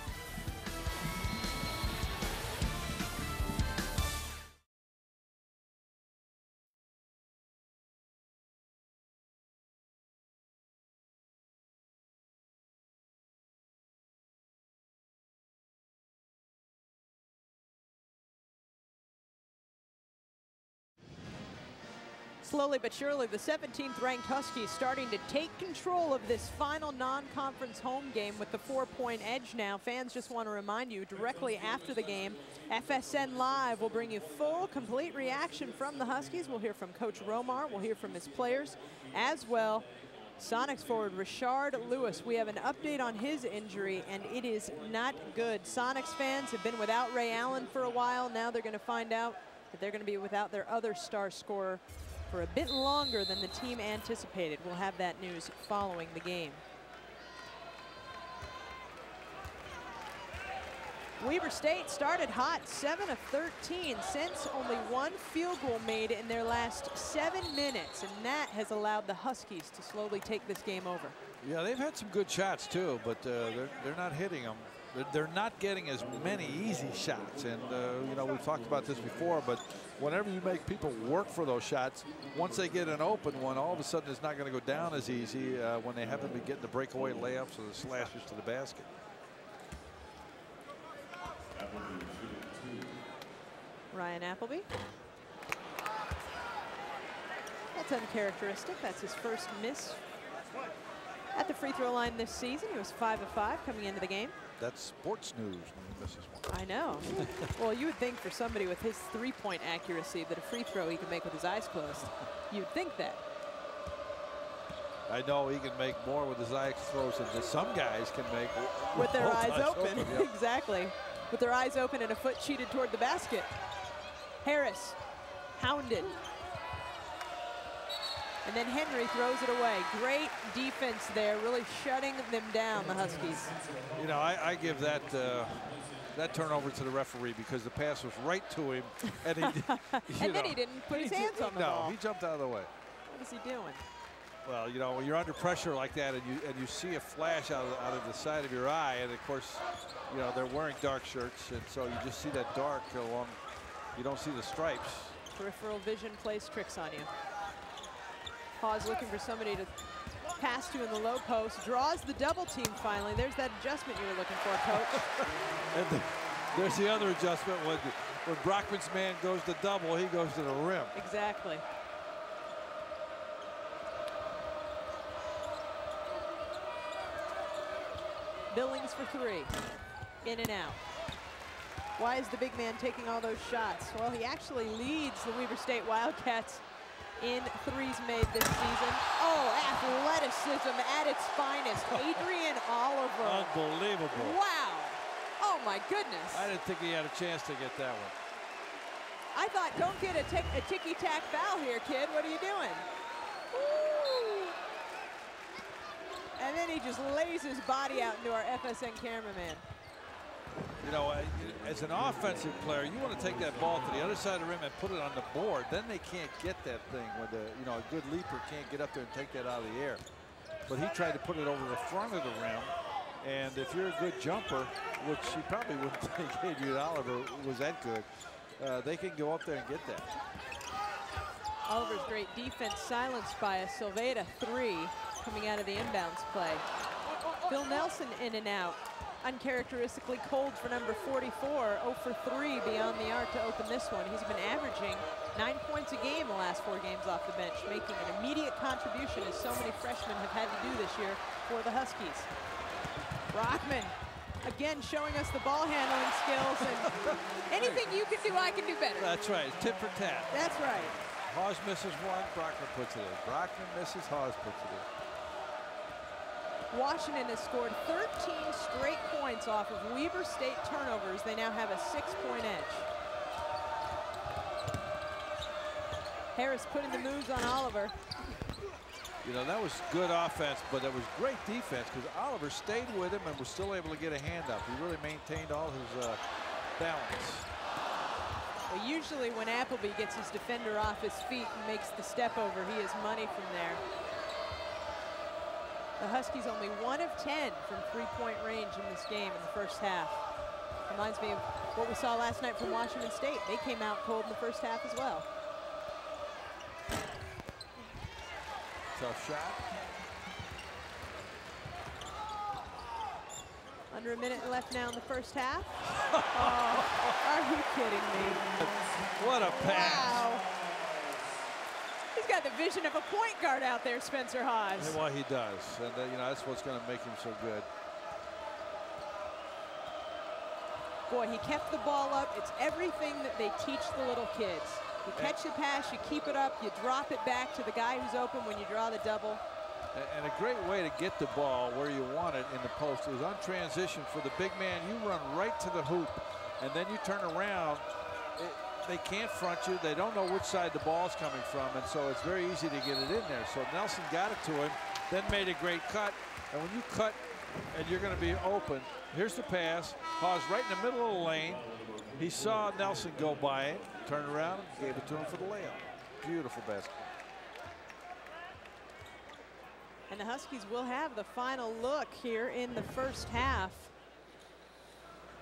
Slowly but surely, the 17th ranked Huskies starting to take control of this final non-conference home game with the 4-point edge now. Fans, just want to remind you, directly after the game, FSN Live will bring you full, complete reaction from the Huskies. We'll hear from Coach Romar. We'll hear from his players as well. Sonics forward Rashard Lewis, we have an update on his injury, and it is not good. Sonics fans have been without Ray Allen for a while. Now they're going to find out that they're going to be without their other star scorer for a bit longer than the team anticipated. We'll have that news following the game. Weber State started hot, 7 of 13, since only one field goal made in their last 7 minutes, and that has allowed the Huskies to slowly take this game over. Yeah, they've had some good shots too, but they're not hitting them. They're not getting as many easy shots, and you know, we've talked about this before, but whenever you make people work for those shots, once they get an open one, all of a sudden it's not going to go down as easy when they haven't been getting the breakaway layups or the slashes to the basket. Ryan Appleby. That's uncharacteristic. That's his first miss at the free throw line this season. He was 5 of 5 coming into the game. That's sports news when he misses one. I know. Well, you would think for somebody with his three-point accuracy that a free throw he can make with his eyes closed. You'd think that. I know he can make more with his eyes closed than some guys can make with their eyes open. Yep. Exactly. With their eyes open and a foot cheated toward the basket. Harris, hounded. And then Henry throws it away. Great defense there, really shutting them down, the Huskies. You know, I give that that turnover to the referee because the pass was right to him, and he and then he didn't put his hands on the ball. No, he jumped out of the way. What is he doing? Well, you know, when you're under pressure like that, and you see a flash out of the side of your eye, and of course, you know, they're wearing dark shirts, and so you just see that dark along. You don't see the stripes. Peripheral vision plays tricks on you. Hawes looking for somebody to pass to in the low post. Draws the double team finally. There's that adjustment you were looking for, Coach. And there's the other adjustment when Brockman's man goes to double, he goes to the rim. Exactly. Billings for 3. In and out. Why is the big man taking all those shots? Well, he actually leads the Weber State Wildcats in threes made this season. Oh, athleticism at its finest. Adrian Oliver. Unbelievable. Wow. Oh, my goodness. I didn't think he had a chance to get that one. I thought, don't get a ticky-tack foul here, kid. What are you doing? Woo. And then he just lays his body out into our FSN cameraman. You know, as an offensive player, you want to take that ball to the other side of the rim and put it on the board. Then they can't get that thing when a good leaper can't get up there and take that out of the air. But he tried to put it over the front of the rim. And if you're a good jumper, which you probably wouldn't think Adrian Oliver was that good, they can go up there and get that. Oliver's great defense silenced by a Silveda 3 coming out of the inbounds play. Phil Nelson in and out. Uncharacteristically cold for number 44, 0 for 3 beyond the arc to open this one. He's been averaging 9 points a game the last 4 games off the bench, making an immediate contribution as so many freshmen have had to do this year for the Huskies. Brockman, again showing us the ball handling skills, and anything you can do, I can do better. That's right, tit for tat. That's right. Hawes misses one, Brockman puts it in. Brockman misses, Hawes puts it in. Washington has scored 13 straight points off of Weber State turnovers. They now have a 6-point edge. Harris putting the moves on Oliver. You know, that was good offense, but it was great defense because Oliver stayed with him and was still able to get a hand up. He really maintained all his balance. Well, usually when Appleby gets his defender off his feet and makes the step over, he is money from there. The Huskies only 1 of 10 from 3-point range in this game in the first half. Reminds me of what we saw last night from Washington State. They came out cold in the first half as well. Tough shot. Under a minute left now in the first half. Oh, are you kidding me? What a pass. Wow. He's got got the vision of a point guard out there, Spencer Hawes. Well, he does, and you know, that's what's going to make him so good. Boy, he kept the ball up. It's everything that they teach the little kids. You catch the pass, you keep it up, you drop it back to the guy who's open when you draw the double. And a great way to get the ball where you want it in the post is on transition for the big man. You run right to the hoop, and then you turn around. They can't front you. They don't know which side the ball's coming from, and so it's very easy to get it in there. So Nelson got it to him, then made a great cut. And when you cut and you're going to be open, here's the pass. Hawes right in the middle of the lane. He saw Nelson go by it, turned around, and gave it to him for the layup. Beautiful basketball. And the Huskies will have the final look here in the first half.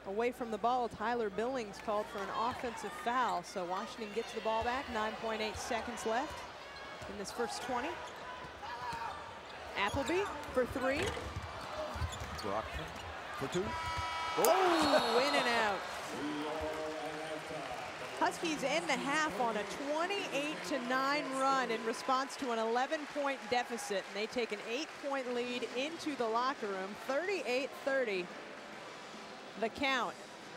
Away from the ball, Tyler Billings called for an offensive foul. So Washington gets the ball back, 9.8 seconds left in this first 20. Appleby for three. Brockman for two. Oh, in and out. Huskies end the half on a 28-9 run in response to an 11-point deficit. And they take an 8-point lead into the locker room, 38-30. The count.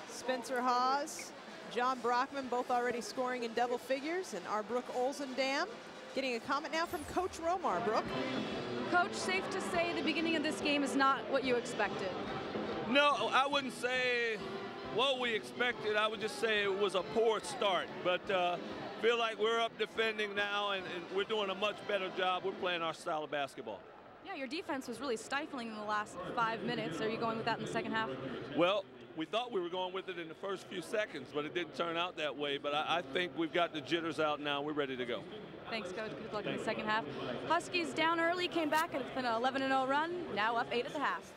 Spencer Hawes, John Brockman, both already scoring in double figures, and our Brooke Olzendam getting a comment now from Coach Romar. Brooke? Coach, safe to say the beginning of this game is not what you expected. No, I wouldn't say what we expected. I would just say it was a poor start, but feel like we're up defending now, and we're doing a much better job. We're playing our style of basketball. Yeah, your defense was really stifling in the last 5 minutes. Are you going with that in the second half? Well, we thought we were going with it in the first few seconds, but it didn't turn out that way. But I think we've got the jitters out now. We're ready to go. Thanks, Coach. Good luck in the second half. Huskies down early, came back, and it's been an 11-0 run, now up 8 at the half.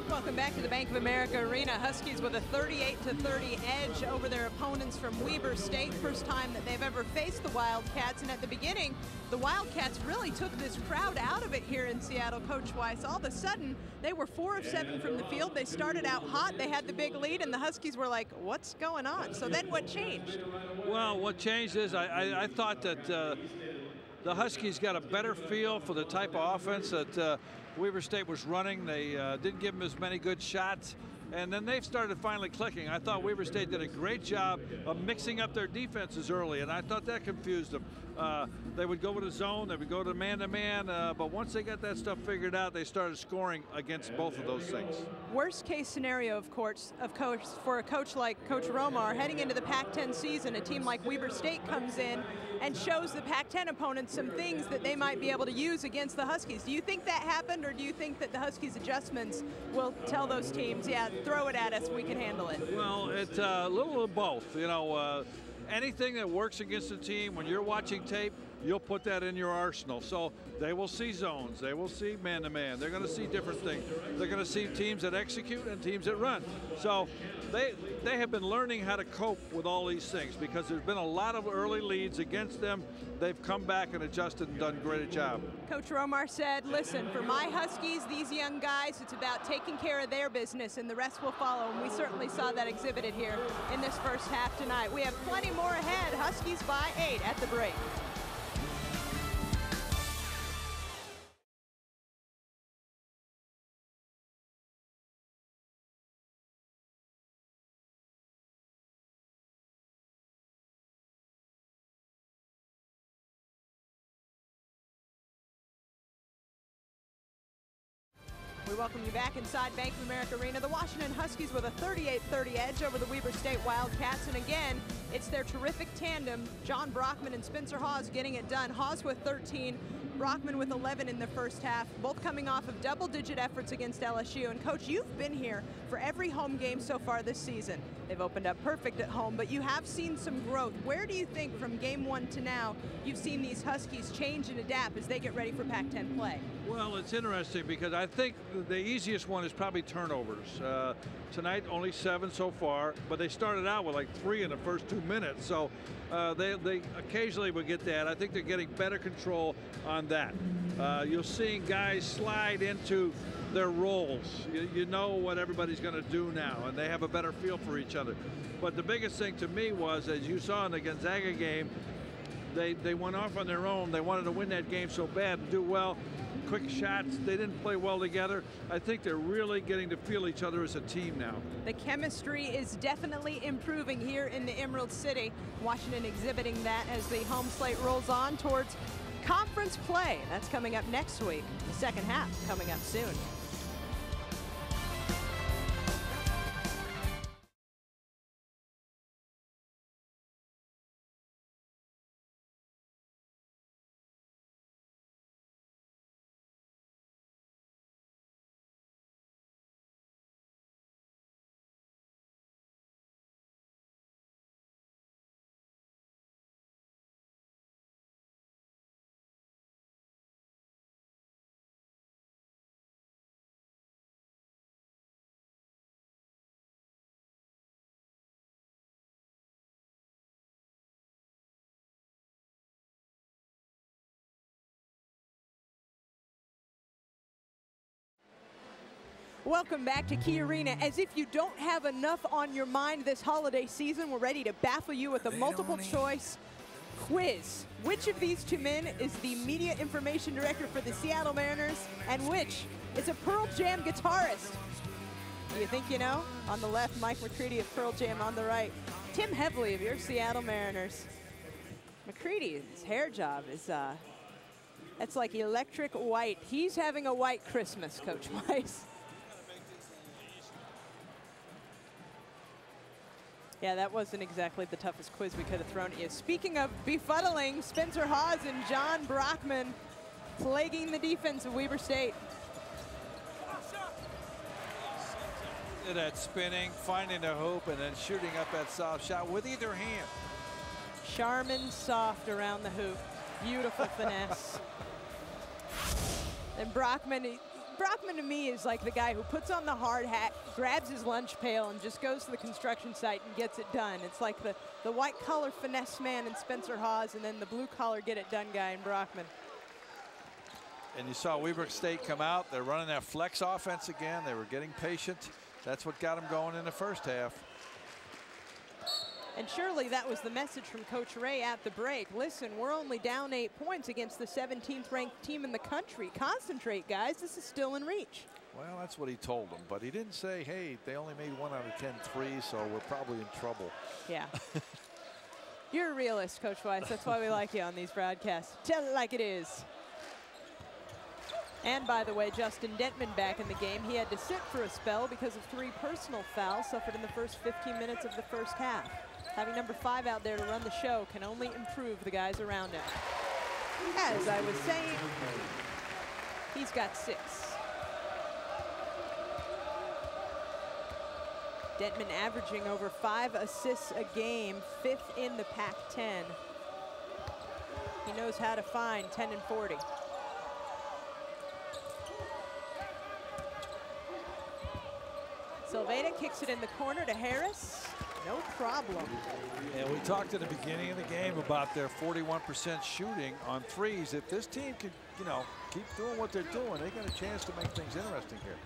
Welcome back to the Bank of America Arena. Huskies with a 38-30 edge over their opponents from Weber State. First time that they've ever faced the Wildcats. And at the beginning, the Wildcats really took this crowd out of it here in Seattle, Coach Weiss. All of a sudden, they were 4 of 7 from the field. They started out hot. They had the big lead, and the Huskies were like, what's going on? So then what changed? Well, what changed is I thought that the Huskies got a better feel for the type of offense that Weber State was running. They didn't give them as many good shots, and then they've started finally clicking. I thought Weber State did a great job of mixing up their defenses early, and I thought that confused them. They would go with a zone, they would go to man-to-man, but once they got that stuff figured out, they started scoring against both of those things. Worst case scenario, of course, for a coach like Coach Romar, heading into the Pac-10 season, a team like Weber State comes in and shows the Pac-10 opponents some things that they might be able to use against the Huskies. Do you think that happened, or do you think that the Huskies' adjustments will tell those teams, yeah, throw it at us, we can handle it? Well, it's a little of both. You know, anything that works against a team, when you're watching tape, you'll put that in your arsenal. So they will see zones, they will see man-to-man, they're going to see different things. They're going to see teams that execute and teams that run. So they have been learning how to cope with all these things because there's been a lot of early leads against them. They've come back and adjusted and done a great job. Coach Romar said, listen, for my Huskies, these young guys, it's about taking care of their business and the rest will follow. And we certainly saw that exhibited here in this first half tonight. We have plenty more ahead. Huskies by 8 at the break. We welcome you back inside Bank of America Arena. The Washington Huskies with a 38-30 edge over the Weber State Wildcats. And again, it's their terrific tandem, John Brockman and Spencer Hawes, getting it done. Hawes with 13, Brockman with 11 in the first half, both coming off of double-digit efforts against LSU. And Coach, you've been here for every home game so far this season. They've opened up perfect at home, but you have seen some growth. Where do you think from game one to now you've seen these Huskies change and adapt as they get ready for Pac-10 play? Well, it's interesting because I think the easiest one is probably turnovers. Tonight, only 7 so far, but they started out with like 3 in the first 2 minutes. So they occasionally will get that. I think they're getting better control on that. You're seeing guys slide into their roles. You know what everybody's going to do now, and they have a better feel for each other. But the biggest thing to me was, as you saw in the Gonzaga game, they went off on their own. They wanted to win that game so bad and do well. Quick shots. They didn't play well together. I think they're really getting to feel each other as a team now. The chemistry is definitely improving here in the Emerald City. Washington exhibiting that as the home slate rolls on towards conference play. That's coming up next week. The second half coming up soon. Welcome back to Key Arena. As if you don't have enough on your mind this holiday season, we're ready to baffle you with a multiple choice quiz. Which of these two men is the media information director for the Seattle Mariners, and which is a Pearl Jam guitarist? Do you think you know? On the left, Mike McCready of Pearl Jam. On the right, Tim Hevley of your Seattle Mariners. McCready's hair job is, that's like electric white. He's having a white Christmas, Coach Weiss. Yeah, that wasn't exactly the toughest quiz we could have thrown at you. Speaking of befuddling, Spencer Hawes and John Brockman plaguing the defense of Weber State. That spinning, finding the hoop, and then shooting up that soft shot with either hand. Charmin soft around the hoop. Beautiful finesse. And Brockman to me is like the guy who puts on the hard hat, grabs his lunch pail, and just goes to the construction site and gets it done. It's like the white collar finesse man in Spencer Hawes, and then the blue collar get it done guy in Brockman. And you saw Weber State come out. They're running that flex offense again. They were getting patient. That's what got them going in the first half. And surely that was the message from Coach Ray at the break. Listen, we're only down 8 points against the 17th ranked team in the country. Concentrate, guys. This is still in reach. Well, that's what he told them. But he didn't say, hey, they only made 1 out of 10 threes, so we're probably in trouble. Yeah. You're a realist, Coach Weiss. That's why we like you on these broadcasts. Tell it like it is. And by the way, Justin Dentman back in the game. He had to sit for a spell because of 3 personal fouls suffered in the first 15 minutes of the first half. Having number 5 out there to run the show can only improve the guys around him. As I was saying, he's got 6. Dentman averaging over 5 assists a game, 5th in the Pac-10. He knows how to find 10 and 40. Silveda kicks it in the corner to Harris. No problem. And we talked at the beginning of the game about their 41% shooting on threes. If this team can, keep doing what they're doing, they got a chance to make things interesting here.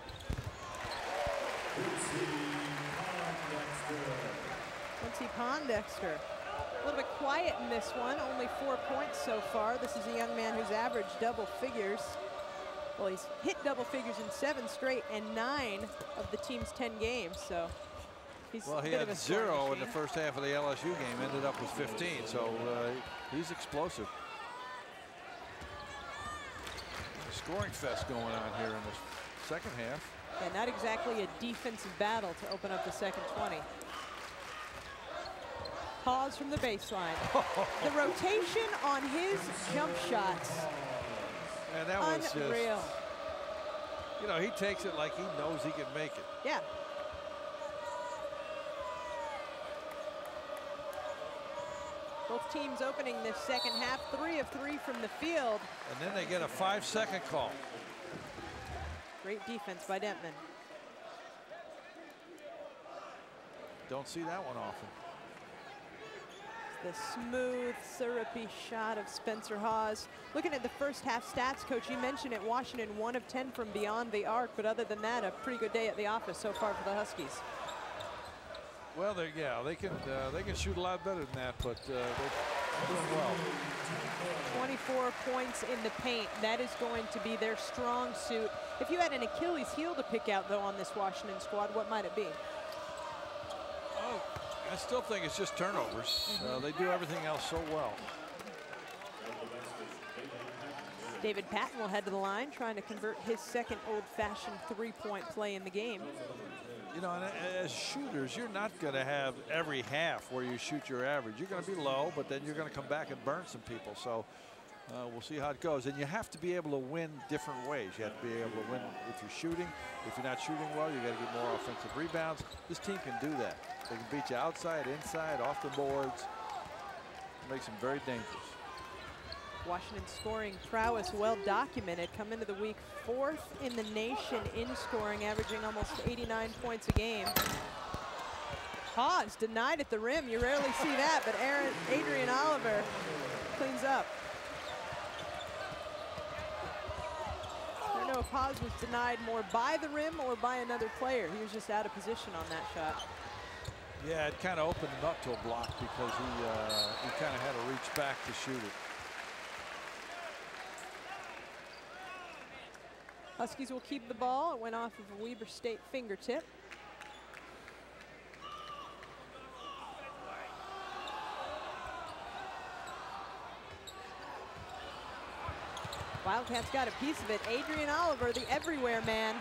Quincy Pondexter. A little bit quiet in this one. Only 4 points so far. This is a young man who's averaged double figures. Well, he's hit double figures in 7 straight and 9 of the team's 10 games. So he's well, he had 0 in the first half of the LSU game, ended up with 15. So he's explosive. Scoring fest going on here in this second half. Yeah, not exactly a defensive battle to open up the second 20. Pause from the baseline. The rotation on his jump shots. And that was unreal. just, you know, he takes it like he knows he can make it. Yeah. Both teams opening this second half, 3 of 3 from the field. And then they get a 5-second call. Great defense by Dentman. Don't see that one often. The smooth, syrupy shot of Spencer Hawes. Looking at the first half stats, Coach, you mentioned it, Washington 1 of 10 from beyond the arc, but other than that, a pretty good day at the office so far for the Huskies. Well, they can shoot a lot better than that, but they're doing well. 24 points in the paint. That is going to be their strong suit. If you had an Achilles heel to pick out, though, on this Washington squad, what might it be? Oh, I still think it's just turnovers. They do everything else so well. David Patton will head to the line, trying to convert his second old-fashioned three-point play in the game. You know, and as shooters, you're not going to have every half where you shoot your average. You're going to be low, but then you're going to come back and burn some people. So we'll see how it goes. And you have to be able to win different ways. You have to be able to win if you're shooting. If you're not shooting well, you got to get more offensive rebounds. This team can do that. They can beat you outside, inside, off the boards. Makes them very dangerous. Washington scoring prowess well documented. Come into the week 4th in the nation in scoring, averaging almost 89 points a game. Hawes denied at the rim. You rarely see that, but Adrian Oliver cleans up. I don't know if Hawes was denied more by the rim or by another player. He was just out of position on that shot. Yeah, it kind of opened him up to a block because he kind of had to reach back to shoot it. Huskies will keep the ball. It went off of a Weber State fingertip. Wildcats got a piece of it. Adrian Oliver, the everywhere man.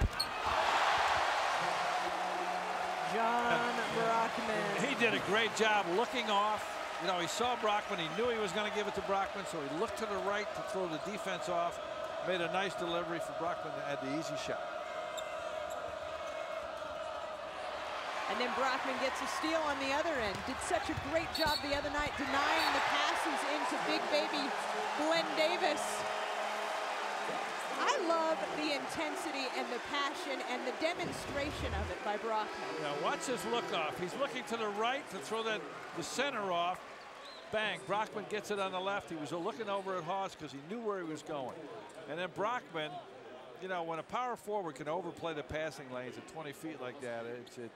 John Brockman. He did a great job looking off. You know, he saw Brockman. He knew he was going to give it to Brockman, so he looked to the right to throw the defense off. Made a nice delivery for Brockman to add the easy shot. And then Brockman gets a steal on the other end. Did such a great job the other night denying the passes into big baby Glenn Davis. I love the intensity and the passion and the demonstration of it by Brockman. Yeah, watch his look off. He's looking to the right to throw the center off. Bang, Brockman gets it on the left. He was looking over at Hawes because he knew where he was going. And then Brockman, you know, when a power forward can overplay the passing lanes at 20 feet like that, it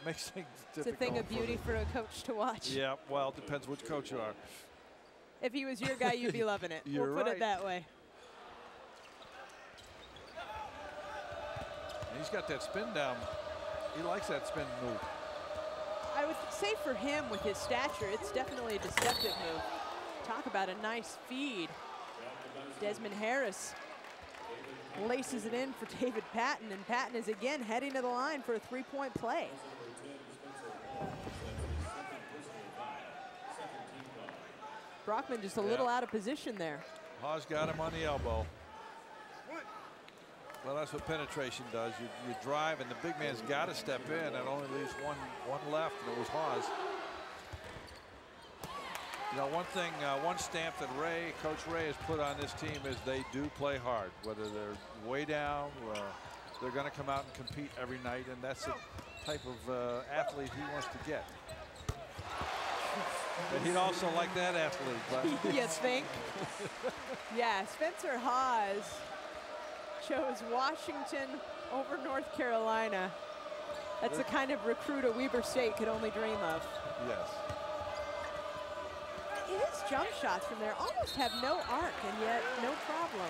makes things difficult. It's a thing of beauty for a coach to watch. Yeah, well, it depends which coach you are. If he was your guy, you'd be loving it. You're we'll put right. it that way. And he's got that spin down. He likes that spin move. I would say for him, with his stature, it's definitely a deceptive move. Talk about a nice feed. Desmond Harris laces it in for David Patton, and Patton is again heading to the line for a three-point play. Brockman just a little out of position there. Hawes got him on the elbow. Well, that's what penetration does. You drive, and the big man's got to step in, and only leaves one left, and it was Hawes. You know, one thing, one stamp that Coach Ray has put on this team is they do play hard. Whether they're way down, they're going to come out and compete every night, and that's the type of athlete he wants to get. And he'd also like that athlete. But You think? Yeah, Spencer Hawes chose Washington over North Carolina. That's the kind of recruit a Weber State could only dream of. Yes. His jump shots from there almost have no arc, and yet no problem.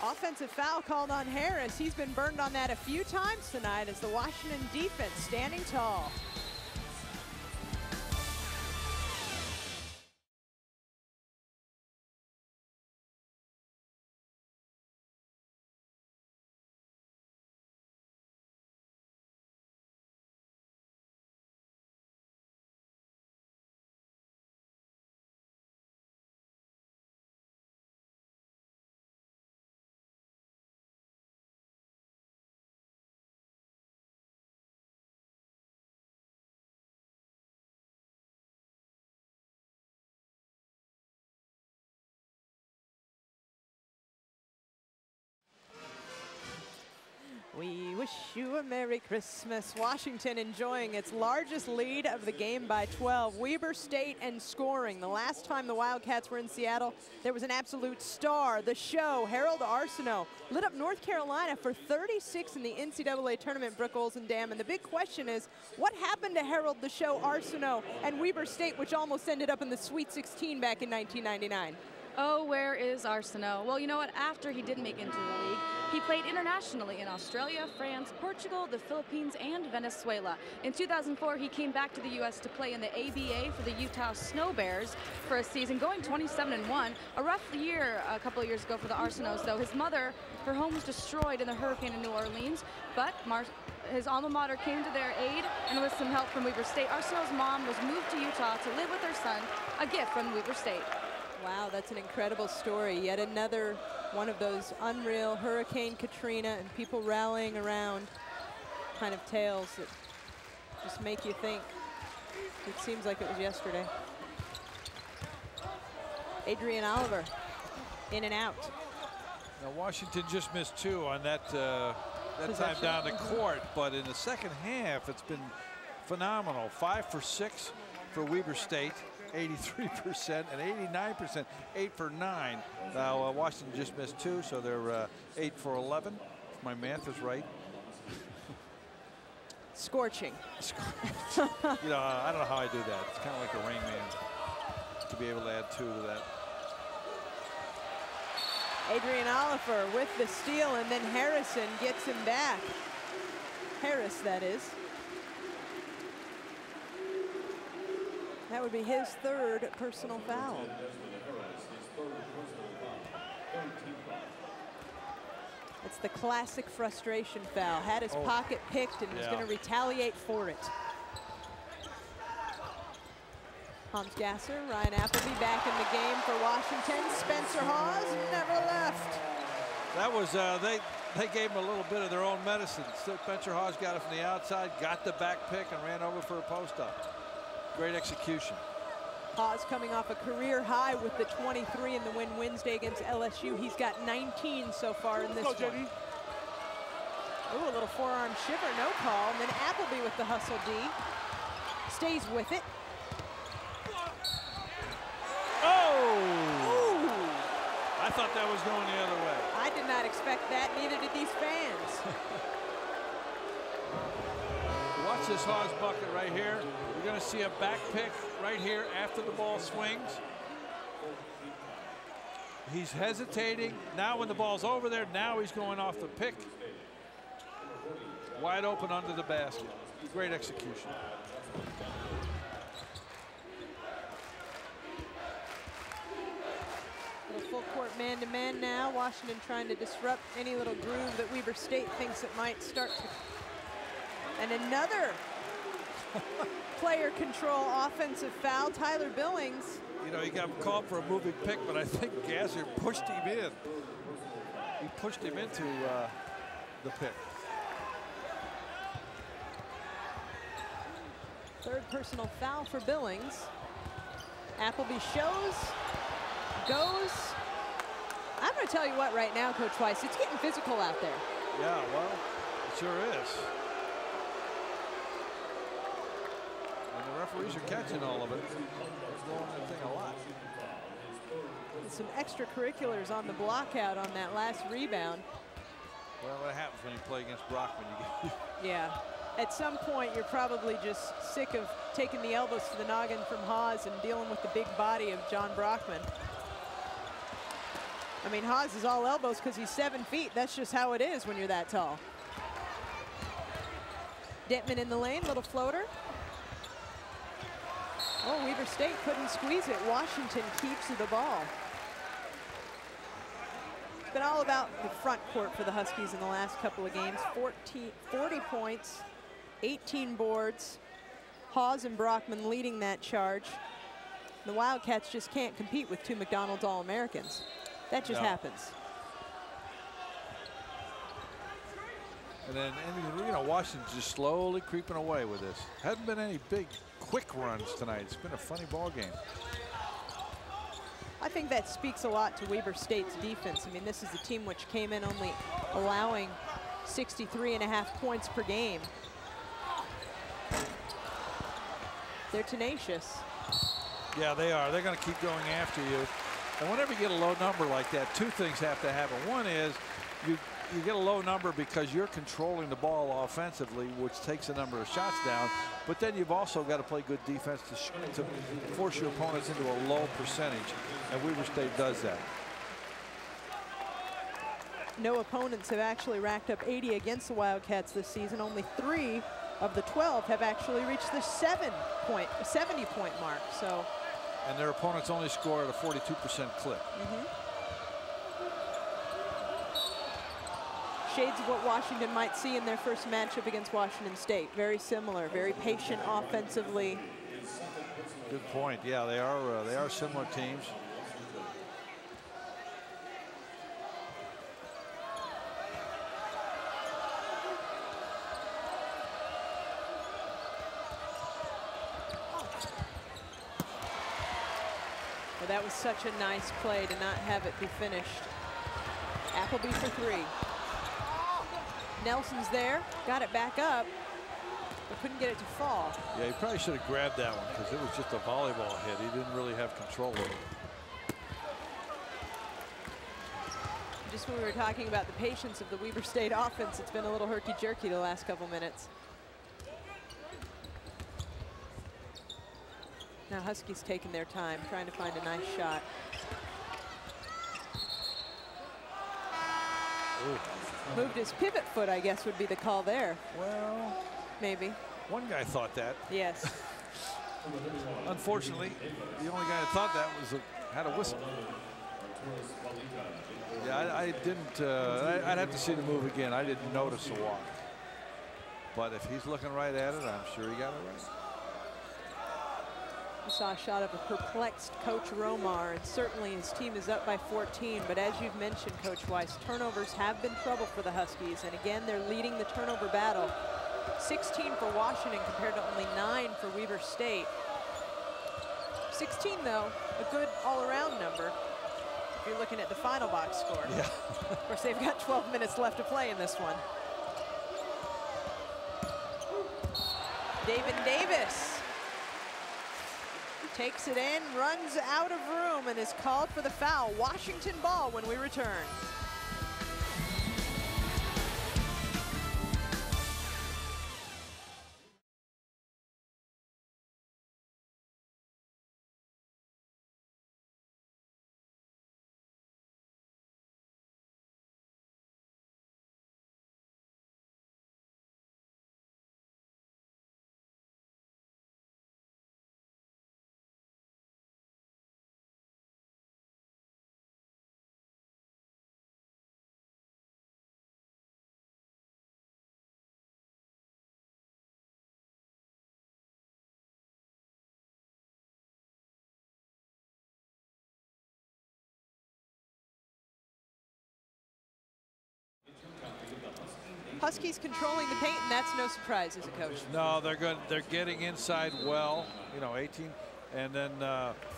Offensive foul called on Harris. He's been burned on that a few times tonight as the Washington defense standing tall. wish you a Merry Christmas. Washington enjoying its largest lead of the game by 12. Weber State and scoring. The last time the Wildcats were in Seattle, there was an absolute star. The show, Harold Arsenault, lit up North Carolina for 36 in the NCAA tournament, Brooke Olzendam. And the big question is, what happened to Harold the Show Arsenault and Weber State, which almost ended up in the Sweet 16 back in 1999? Oh, where is Arsenault? Well, you know what? After he didn't make it into the league, he played internationally in Australia, France, Portugal, the Philippines, and Venezuela. In 2004, he came back to the U.S. to play in the ABA for the Utah Snow Bears for a season, going 27-1. A rough year a couple of years ago for the Arsenaults, though. His mother, her home was destroyed in the hurricane in New Orleans, but his alma mater came to their aid, and with some help from Weber State, Arsenault's mom was moved to Utah to live with her son, a gift from Weber State. Wow, that's an incredible story. Yet another one of those unreal Hurricane Katrina and people rallying around kind of tales that just make you think. It seems like it was yesterday. Adrian Oliver, in and out. Now Washington just missed 2 on that time down the court, but in the second half, it's been phenomenal. 5 for 6 for Weber State. 83% and 89%, 8 for 9. Now Washington just missed 2, so they're 8 for 11. If my math is right. Scorching. You know, I don't know how I do that. It's kind of like a Rain Man to be able to add 2 to that. Adrian Oliver with the steal, and then Harrison gets him back. Harris, that is. That would be his 3rd personal foul. It's the classic frustration foul. Had his pocket picked and was going to retaliate for it. Hans Gasser, Ryan Appleby back in the game for Washington. Spencer Hawes never left. That was, they gave him a little bit of their own medicine. Spencer Hawes got it from the outside, got the back pick, and ran over for a post-up. Great execution. Hawes coming off a career high with the 23 in the win Wednesday against LSU. He's got 19 so far in this one. Ooh, a little forearm shiver, no call. And then Appleby with the hustle D. Stays with it. Oh! Ooh. I thought that was going the other way. I did not expect that, neither did these fans. Watch this Hawes bucket right here. You're going to see a back pick right here after the ball swings. He's hesitating. Now when the ball's over there, now he's going off the pick. Wide open under the basket. Great execution. Little full court man-to-man now. Washington trying to disrupt any little groove that Weber State thinks it might start to. And another player control offensive foul. Tyler Billings. You know, he got called for a moving pick, but I think Gasser pushed him in. He pushed him into the pick. 3rd personal foul for Billings. Appleby shows, goes. I'm going to tell you what right now, Coach Weiss, it's getting physical out there. Yeah, well, it sure is. And the referees are catching all of it. It's blowing that thing a lot. And some extracurriculars on the block out on that last rebound. Well, what happens when you play against Brockman? You get Yeah. At some point, you're probably just sick of taking the elbows to the noggin from Hawes and dealing with the big body of John Brockman. I mean, Hawes is all elbows because he's 7 feet. That's just how it is when you're that tall. Detman in the lane, little floater. Oh, Weber State couldn't squeeze it. Washington keeps the ball. It's been all about the front court for the Huskies in the last couple of games. 40 points, 18 boards. Hawes and Brockman leading that charge. The Wildcats just can't compete with 2 McDonald's All-Americans. That just happens. And then, you know, Washington's just slowly creeping away with this. Hasn't been any big, quick runs tonight. It's been a funny ball game. I think that speaks a lot to Weber State's defense. I mean, this is a team which came in only allowing 63.5 points per game. They're tenacious. Yeah, they are. They're going to keep going after you. And whenever you get a low number like that, two things have to happen. One is you get a low number because you're controlling the ball offensively, which takes the number of shots down. But then you've also got to play good defense to force your opponents into a low percentage. And Weber State does that. No opponents have actually racked up 80 against the Wildcats this season. Only 3 of the 12 have actually reached the 70-point mark. So. And their opponents only score at a 42% clip. Shades of what Washington might see in their first matchup against Washington State. Very similar, very patient offensively. Good point. Yeah, they are similar teams. Well, that was such a nice play to not have it be finished. Appleby for 3. Nelson's there, got it back up, but couldn't get it to fall. Yeah, he probably should have grabbed that one because it was just a volleyball hit. He didn't really have control of it. Just when we were talking about the patience of the Weber State offense, it's been a little herky-jerky the last couple minutes. Now Huskies taking their time, trying to find a nice shot. Ooh. Moved his pivot foot, I guess would be the call there. Well, maybe. One guy thought that. Yes. Unfortunately, the only guy that thought that was had a whistle. Yeah, I didn't. I'd have to see the move again. I didn't notice the walk. But if he's looking right at it, I'm sure he got it right. We saw a shot of a perplexed Coach Romar, and certainly his team is up by 14. But as you've mentioned, Coach Weiss, turnovers have been trouble for the Huskies. And again, they're leading the turnover battle. 16 for Washington compared to only 9 for Weber State. 16, though, a good all-around number if you're looking at the final box score. Yeah. Of course, they've got 12 minutes left to play in this one. David Davis takes it in, runs out of room, and is called for the foul. Washington ball when we return. Huskies controlling the paint, and that's no surprise as a coach. No, they're good. They're getting inside well. You know, 18, and then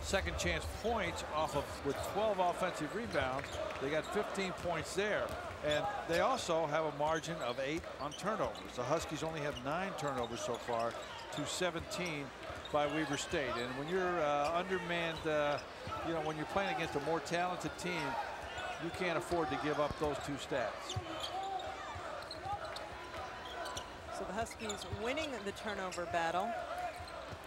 second chance points off of with 12 offensive rebounds. They got 15 points there, and they also have a margin of 8 on turnovers. The Huskies only have 9 turnovers so far to 17 by Weber State. And when you're undermanned, you know, when you're playing against a more talented team, you can't afford to give up those 2 stats. So the Huskies winning the turnover battle,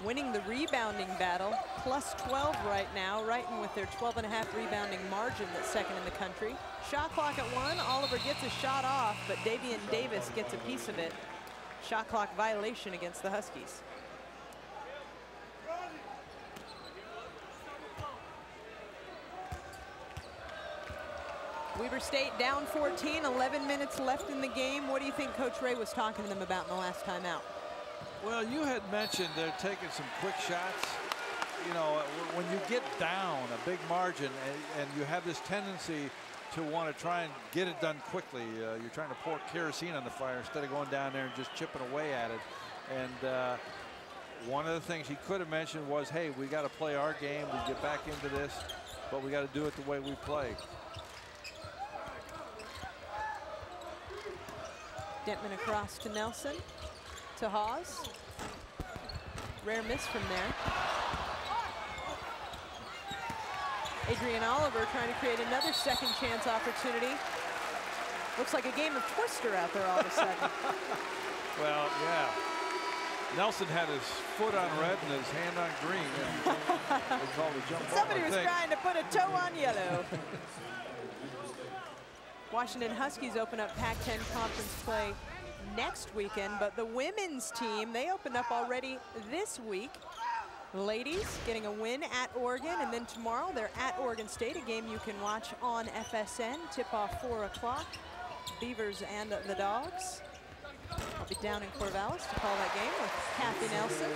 winning the rebounding battle, plus 12 right now, right in with their 12.5 rebounding margin that's second in the country. Shot clock at 1, Oliver gets a shot off, but Davian Davis gets a piece of it. Shot clock violation against the Huskies. Weber State down 14, 11 minutes left in the game. What do you think Coach Ray was talking to them about in the last time out? Well, you had mentioned they're taking some quick shots. You know, when you get down a big margin and you have this tendency to want to try and get it done quickly, you're trying to pour kerosene on the fire instead of going down there and just chipping away at it. And one of the things he could have mentioned was, hey, we got to play our game. We get back into this, but we got to do it the way we play. Gentman across to Nelson, to Hawes. Rare miss from there. Adrian Oliver trying to create another second chance opportunity. Looks like a game of Twister out there all of a sudden. Well, yeah. Nelson had his foot on red and his hand on green. And they called a jump ball, Somebody was trying to put a toe on yellow. Washington Huskies open up Pac-10 conference play next weekend, but the women's team, they opened up already this week. Ladies getting a win at Oregon, and then tomorrow they're at Oregon State, a game you can watch on FSN. Tip-off 4 o'clock. Beavers and the Dogs. I'll be down in Corvallis to call that game with Kathy Nelson.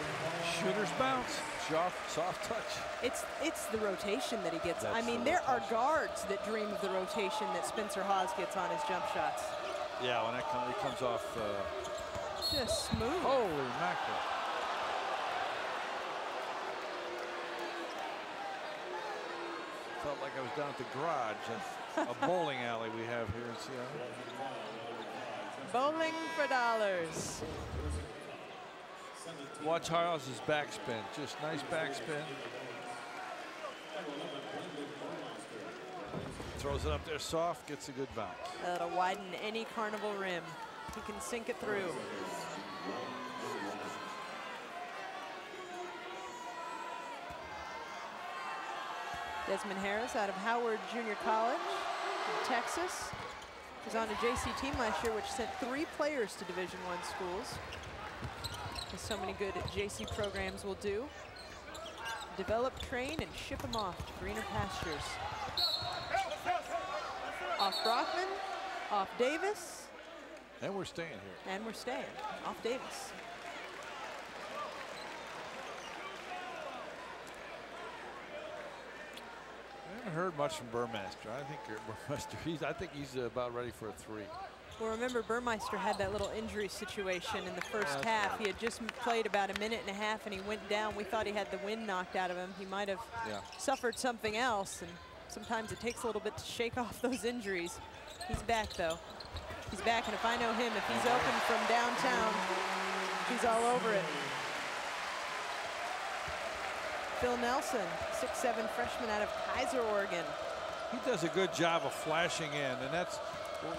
Shooter's bounce, soft touch. It's the rotation that he gets. I mean, there are guards that dream of the rotation that Spencer Hawes gets on his jump shots. Yeah, when that comes off. Just smooth. Holy mackerel. Felt like I was down at the garage, a bowling alley we have here in Seattle. Bowling for dollars. Watch Hawes' backspin, just nice backspin. Throws it up there soft, gets a good bounce. That'll widen any Carnival rim. He can sink it through. Desmond Harris out of Howard Junior College in Texas. Was on a JC team last year, which sent 3 players to Division I schools. As so many good JC programs will do. Develop, train, and ship them off to greener pastures. Off Brockman, off Davis. And we're staying here. And we're staying off Davis. I haven't heard much from Burmeister. I think he's about ready for a 3. Well, remember, Burmeister had that little injury situation in the first half. He had just played about a minute and a half, and he went down. We thought he had the wind knocked out of him. He might have suffered something else, and sometimes it takes a little bit to shake off those injuries. He's back, though. He's back, and if I know him, if he's open from downtown, he's all over it. Phil Nelson, 6'7" freshman out of Kaiser, Oregon. He does a good job of flashing in, and that's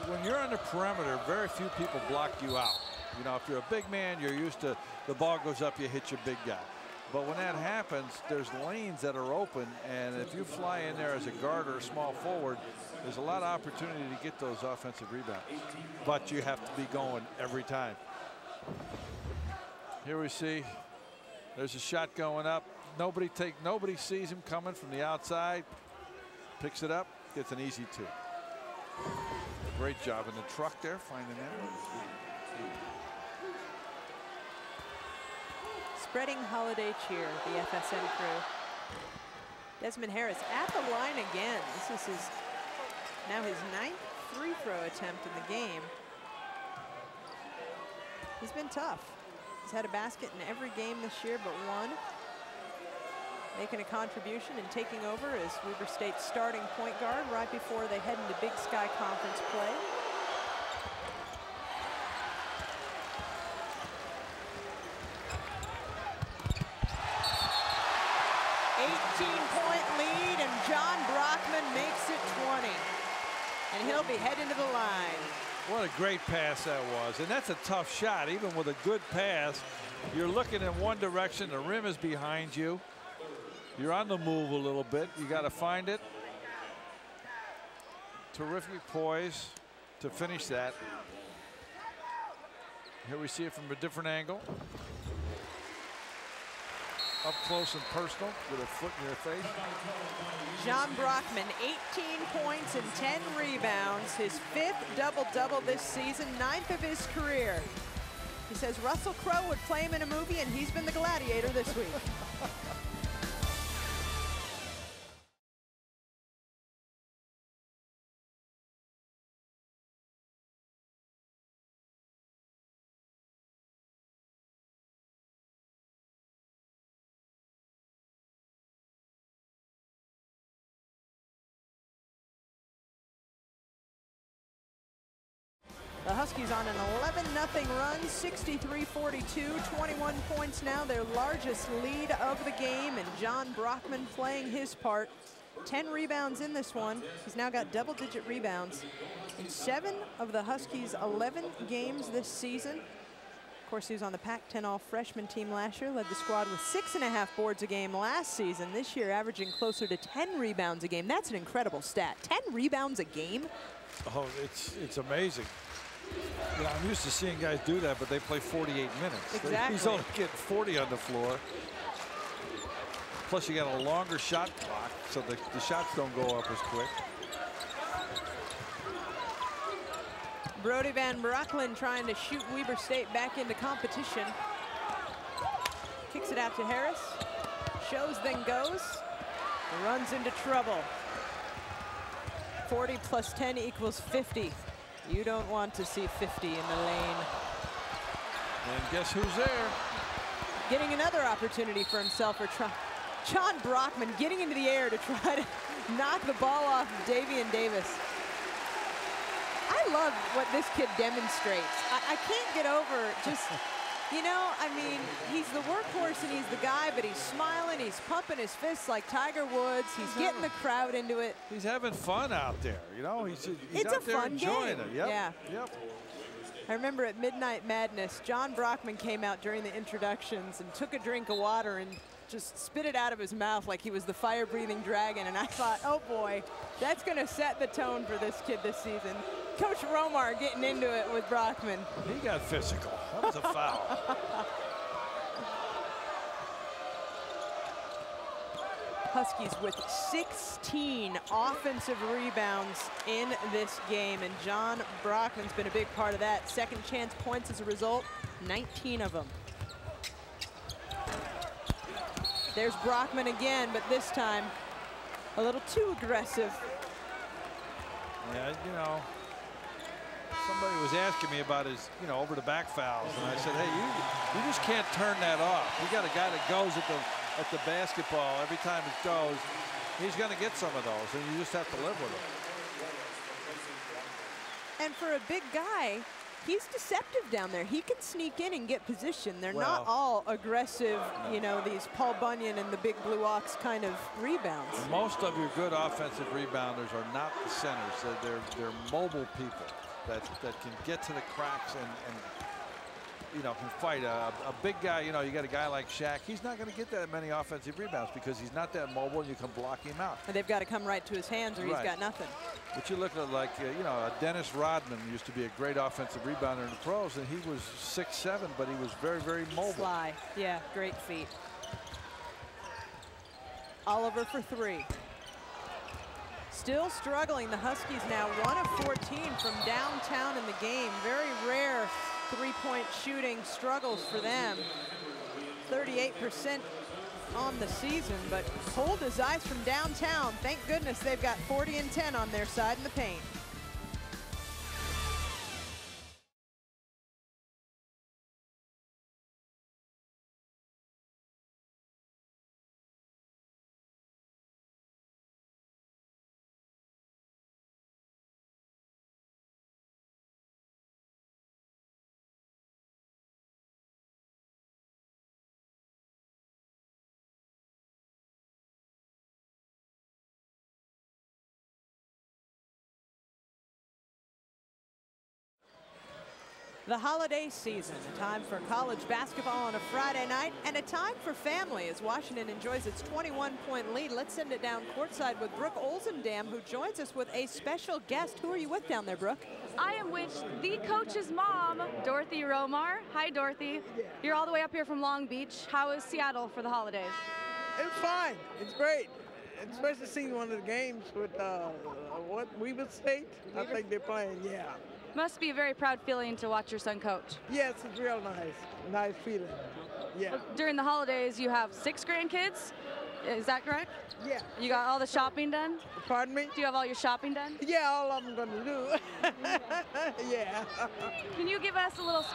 when you're on the perimeter, very few people block you out. You know, if you're a big man, you're used to the ball goes up, you hit your big guy. But when that happens, there's lanes that are open, and if you fly in there as a guard or a small forward, there's a lot of opportunity to get those offensive rebounds. But you have to be going every time. Here we see there's a shot going up. Nobody sees him coming from the outside. Picks it up, gets an easy 2. Great job in the truck there, finding that. Spreading holiday cheer, the FSN crew. Desmond Harris at the line again. This is now his 9th free throw attempt in the game. He's been tough. He's had a basket in every game this year but one. Making a contribution and taking over as Weber State's starting point guard right before they head into Big Sky Conference play. Lead, and John Brockman makes it 20. And he'll be heading to the line. What a great pass that was. And that's a tough shot. Even with a good pass, you're looking in one direction, the rim is behind you. You're on the move a little bit. You got to find it. Terrific poise to finish that. Here we see it from a different angle. Up close and personal with a foot in your face. John Brockman, 18 points and 10 rebounds. His 5th double-double this season, 9th of his career. He says Russell Crowe would play him in a movie, and he's been the gladiator this week. The Huskies on an 11-0 run, 63-42, 21 points now, their largest lead of the game, and John Brockman playing his part. 10 rebounds in this one. He's now got double-digit rebounds in 7 of the Huskies' 11 games this season. Of course, he was on the Pac-10 all-freshman team last year, led the squad with 6.5 boards a game last season. This year, averaging closer to 10 rebounds a game. That's an incredible stat. 10 rebounds a game? Oh, it's amazing. Yeah, I'm used to seeing guys do that, but they play 48 minutes. Exactly. He's only getting 40 on the floor. Plus, you got a longer shot clock, so the shots don't go up as quick. Brody Van Brocklin trying to shoot Weber State back into competition. Kicks it out to Harris. Shows, then goes. Runs into trouble. 40 plus 10 equals 50. You don't want to see 50 in the lane. And guess who's there? Getting another opportunity for himself, or John Brockman getting into the air to try to knock the ball off of Davian Davis. I love what this kid demonstrates. I can't get over just, you know, I mean, he's the workhorse and he's the guy, but he's smiling, he's pumping his fists like Tiger Woods. He's getting the crowd into it. He's having fun out there, you know. He's It's out a there fun enjoying game. it. Yep. Yeah. Yep. I remember at Midnight Madness, John Brockman came out during the introductions and took a drink of water and just spit it out of his mouth like he was the fire-breathing dragon. And I thought, oh boy, that's going to set the tone for this kid this season. Coach Romar getting into it with Brockman. He got physical. That was a foul. Huskies with 16 offensive rebounds in this game, and John Brockman's been a big part of that. Second chance points as a result, 19 of them. There's Brockman again, but this time a little too aggressive. Yeah, you know, somebody was asking me about his, you know, over the back fouls, and I said, hey, you just can't turn that off. You got a guy that goes at the basketball every time it goes. He's going to get some of those, and you just have to live with it. And for a big guy, he's deceptive down there. He can sneak in and get position. They're not all aggressive, you know, these Paul Bunyan and the Big Blue Ox kind of rebounds. Most of your good offensive rebounders are not the centers. They're mobile people that can get to the cracks and you know, can fight. A big guy, you know, you got a guy like Shaq, he's not going to get that many offensive rebounds because he's not that mobile and you can block him out. And they've got to come right to his hands or he's got nothing. But you look at like, you know, Dennis Rodman used to be a great offensive rebounder in the pros, and he was 6'7", but he was very, very mobile. Sly, yeah, great feet. Oliver for three. Still struggling, the Huskies now 1 of 14 from downtown in the game. Very rare three-point shooting struggles for them. 38% on the season, but hold his eyes from downtown. Thank goodness they've got 40 and 10 on their side in the paint. The holiday season, a time for college basketball on a Friday night and a time for family as Washington enjoys its 21-point lead. Let's send it down courtside with Brooke Olzendam, who joins us with a special guest. Who are you with down there, Brooke? I am with the coach's mom, Dorothy Romar. Hi, Dorothy. You're all the way up here from Long Beach. How is Seattle for the holidays? It's fine. It's great. Especially seeing one of the games with Weber State. I think they're playing, yeah. Must be a very proud feeling to watch your son coach. Yes, it's real nice. Nice feeling. Yeah. Well, during the holidays, you have 6 grandkids. Is that correct? Yeah. You got all the shopping done? Pardon me? Do you have all your shopping done? Yeah, all of them gonna do. Yeah. Can you give us a little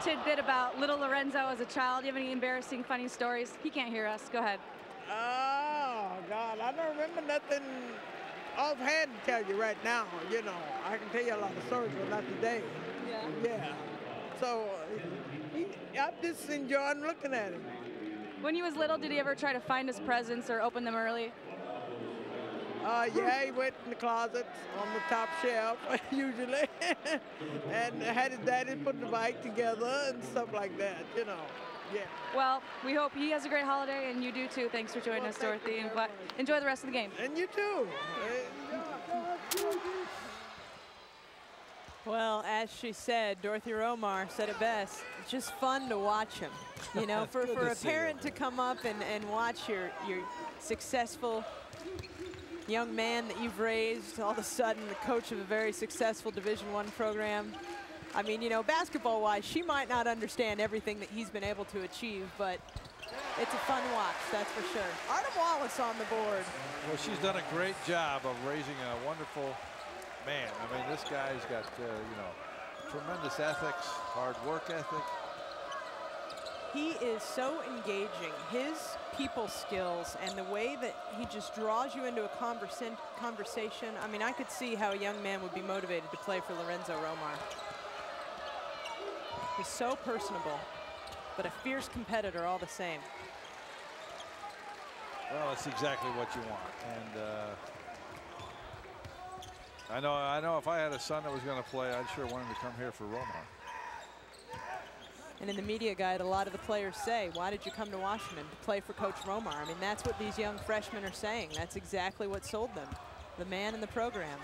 tidbit about little Lorenzo as a child? Do you have any embarrassing, funny stories? He can't hear us. Go ahead. Oh, God, I don't remember nothing offhand to tell you right now. You know, I can tell you a lot of stories, but not today. Yeah. So I'm just enjoying looking at him. When he was little, did he ever try to find his presents or open them early? Yeah, he went in the closet on the top shelf, usually, and had his daddy put the bike together and stuff like that, you know. Yeah. Well, we hope he has a great holiday, and you do too. Thanks for joining us, Dorothy. And enjoy the rest of the game. And you too. Well, as she said, Dorothy Romar said it best. It's just fun to watch him. You know, for a parent to come up and watch your successful young man that you've raised, all of a sudden the coach of a very successful Division I program. I mean, you know, basketball-wise, she might not understand everything that he's been able to achieve, but it's a fun watch, that's for sure. Artem Wallace on the board. Well, she's done a great job of raising a wonderful man. I mean, this guy's got, you know, tremendous ethics, hard work ethic. He is so engaging. His people skills and the way that he just draws you into a conversation. I mean, I could see how a young man would be motivated to play for Lorenzo Romar. He's so personable, but a fierce competitor all the same. Well, that's exactly what you want. And I know if I had a son that was going to play, I'd sure want him to come here for Romar. And in the media guide, a lot of the players say, why did you come to Washington to play for Coach Romar? I mean, that's what these young freshmen are saying. That's exactly what sold them, the man in the program.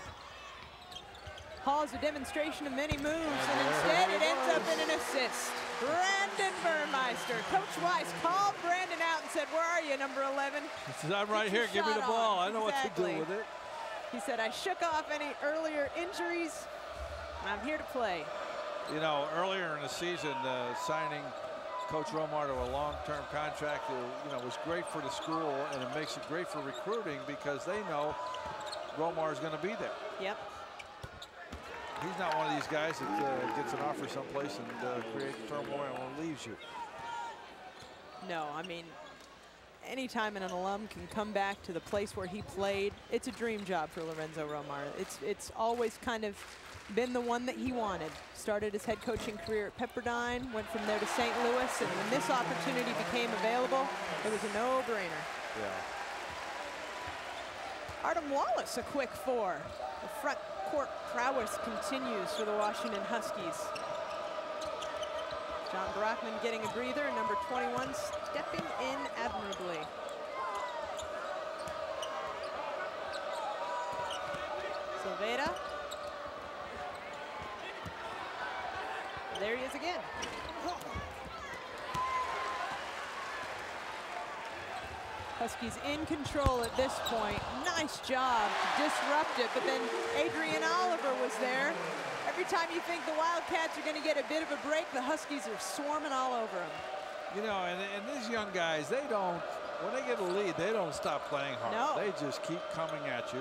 Hall is a demonstration of many moves, and instead it ends up in an assist. Brandon Burmeister. Coach Weiss called Brandon out and said, where are you, number 11? He says, I'm right here, give me the ball. I know what to do with it. He said, I shook off any earlier injuries, and I'm here to play. You know, earlier in the season, signing Coach Romar to a long-term contract, you know, was great for the school, and it makes it great for recruiting because they know Romar is going to be there. Yep. He's not one of these guys that gets an offer someplace and creates turmoil and leaves you. No, I mean, anytime an alum can come back to the place where he played, it's a dream job for Lorenzo Romar. It's always kind of been the one that he wanted. Started his head coaching career at Pepperdine, went from there to St. Louis, and when this opportunity became available, it was a no-brainer. Yeah. Artem Wallace, a quick 4. The front court prowess continues for the Washington Huskies. John Brockman getting a breather, number 21 stepping in admirably. Silveda. There he is again. Huskies in control at this point. Nice job to disrupt it, but then Adrian Oliver was there. Every time you think the Wildcats are going to get a bit of a break, the Huskies are swarming all over them. You know, and these young guys, they don't, when they get a lead, they don't stop playing hard. No. They just keep coming at you.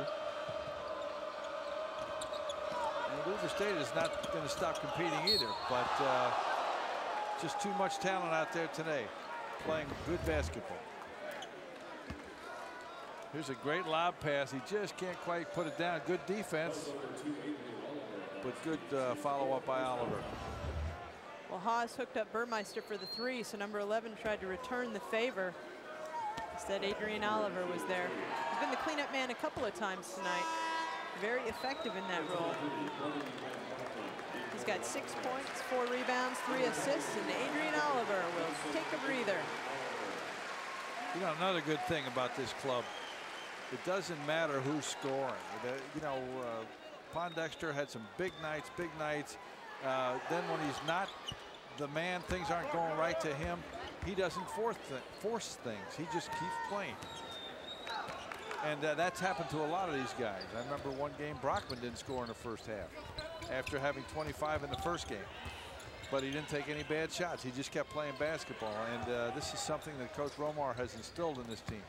And Weber State is not going to stop competing either, but just too much talent out there today, playing good basketball. Here's a great lob pass. He just can't quite put it down. Good defense, but good follow-up by Oliver. Well, Haas hooked up Burmeister for the 3, so number 11 tried to return the favor. Instead, Adrian Oliver was there. He's been the cleanup man a couple of times tonight. Very effective in that role. He's got 6 points, 4 rebounds, 3 assists, and Adrian Oliver will take a breather. You know, another good thing about this club, it doesn't matter who's scoring. You know, Pondexter had some big nights, then when he's not the man, things aren't going right to him, he doesn't force things. He just keeps playing. And that's happened to a lot of these guys. I remember one game Brockman didn't score in the first half after having 25 in the first game. But he didn't take any bad shots. He just kept playing basketball. And this is something that Coach Romar has instilled in this team.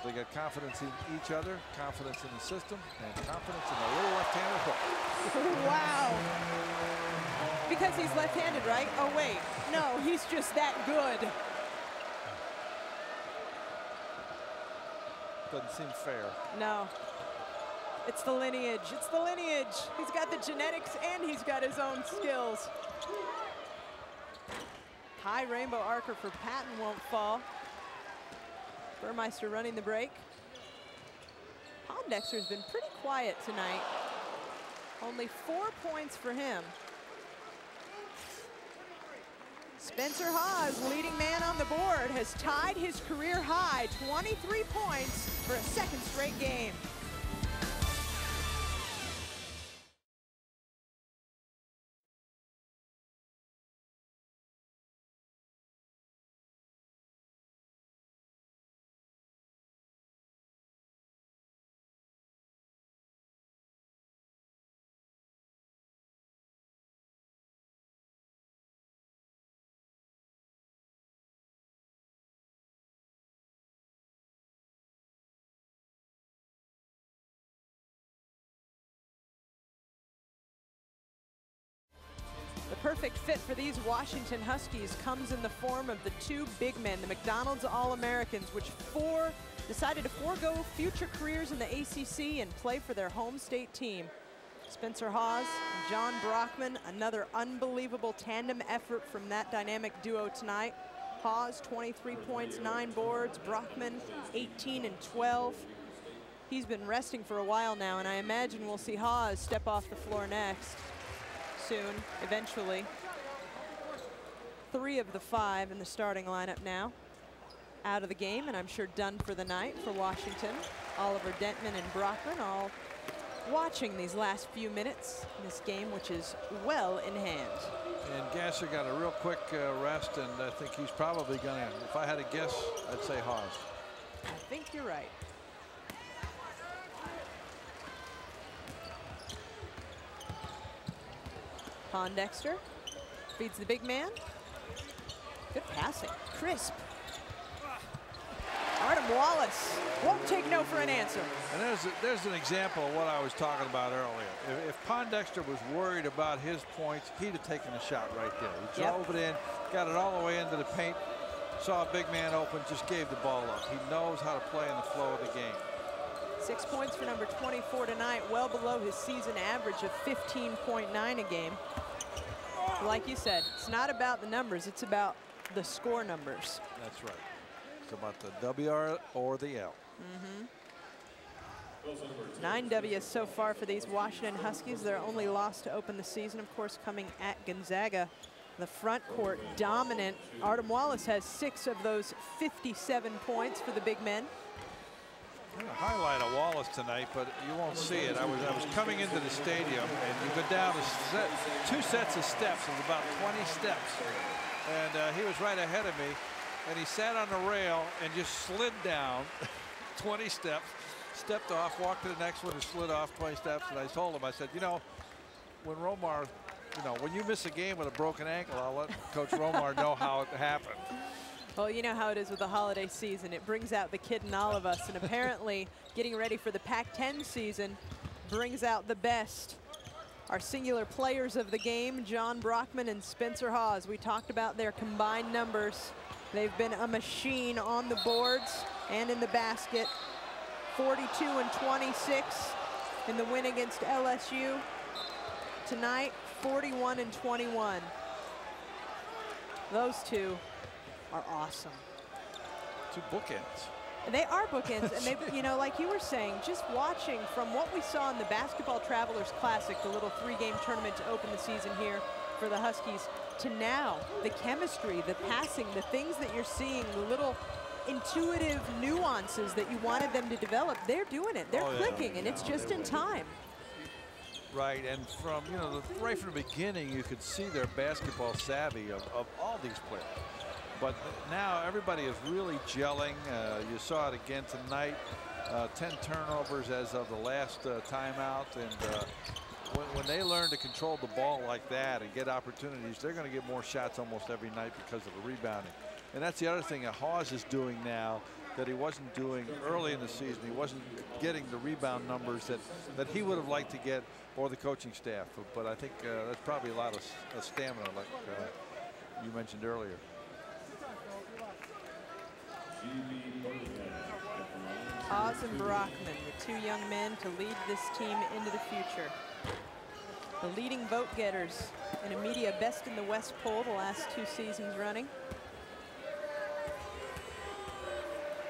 They got confidence in each other, confidence in the system, and confidence in the little left-handed hook. Wow. Because he's left-handed, right? Oh, wait. No, he's just that good. Doesn't seem fair. No. It's the lineage. It's the lineage. He's got the genetics and he's got his own skills. High rainbow archer for Patton won't fall. Burmeister running the break. Pondexter's been pretty quiet tonight. Only 4 points for him. Spencer Haas, leading man on the board, has tied his career high, 23 points for a second straight game. The perfect fit for these Washington Huskies comes in the form of the 2 big men, the McDonald's All-Americans, which 4 decided to forego future careers in the ACC and play for their home state team. Spencer Haas and John Brockman, another unbelievable tandem effort from that dynamic duo tonight. Haas, 23 points, 9 boards. Brockman, 18 and 12. He's been resting for a while now, and I imagine we'll see Haas step off the floor next. Soon, eventually. 3 of the 5 in the starting lineup now out of the game, and I'm sure done for the night for Washington. Oliver Dentman and Brockman all watching these last few minutes in this game, which is well in hand. And Gasser got a real quick rest, and I think he's probably going to, if I had to guess, I'd say Haas. I think you're right. Pondexter feeds the big man. Good passing, crisp. Artem Wallace won't take no for an answer. And there's an example of what I was talking about earlier. If Pondexter was worried about his points, he'd have taken a shot right there. He drove it in, got it all the way into the paint, saw a big man open, just gave the ball up. He knows how to play in the flow of the game. 6 points for number 24 tonight, well below his season average of 15.9 a game. Like you said, it's not about the numbers, it's about the score numbers. That's right. It's about the WR or the L. 9 W's so far for these Washington Huskies. Their only loss to open the season, of course, coming at Gonzaga. The front court dominant. Artem Wallace has 6 of those 57 points for the big men. A highlight of Wallace tonight, but you won't see it. I was coming into the stadium, and you go down 2 sets of steps. It's about 20 steps, and he was right ahead of me, and he sat on the rail and just slid down 20 steps, stepped off, walked to the next one, and slid off 20 steps. And I told him, I said, you know, when Romar, when you miss a game with a broken ankle, I'll let Coach Romar know how it happened. Well, you know how it is with the holiday season. It brings out the kid in all of us, and apparently getting ready for the Pac-10 season brings out the best. Our singular players of the game, John Brockman and Spencer Haas. We talked about their combined numbers. They've been a machine on the boards and in the basket. 42 and 26 in the win against LSU. Tonight, 41 and 21. Those two are awesome. 2 bookends. They are bookends, and they, like you were saying, just watching from what we saw in the Basketball Travelers Classic, the little 3-game tournament to open the season here for the Huskies, to now, the chemistry, the passing, the things that you're seeing, the little intuitive nuances that you wanted them to develop, they're doing it. They're clicking, and it's just in time. Right, and from, right from the beginning, you could see their basketball savvy of all these players. But now everybody is really gelling. You saw it again tonight. 10 turnovers as of the last timeout. And when they learn to control the ball like that and get opportunities, they're going to get more shots almost every night because of the rebounding. And that's the other thing that Haas is doing now that he wasn't doing early in the season. He wasn't getting the rebound numbers that he would have liked to get, or the coaching staff. But I think that's probably a lot of stamina, like you mentioned earlier. Haas and Brockman, the two young men to lead this team into the future. The leading vote getters in a media best in the West poll the last 2 seasons running.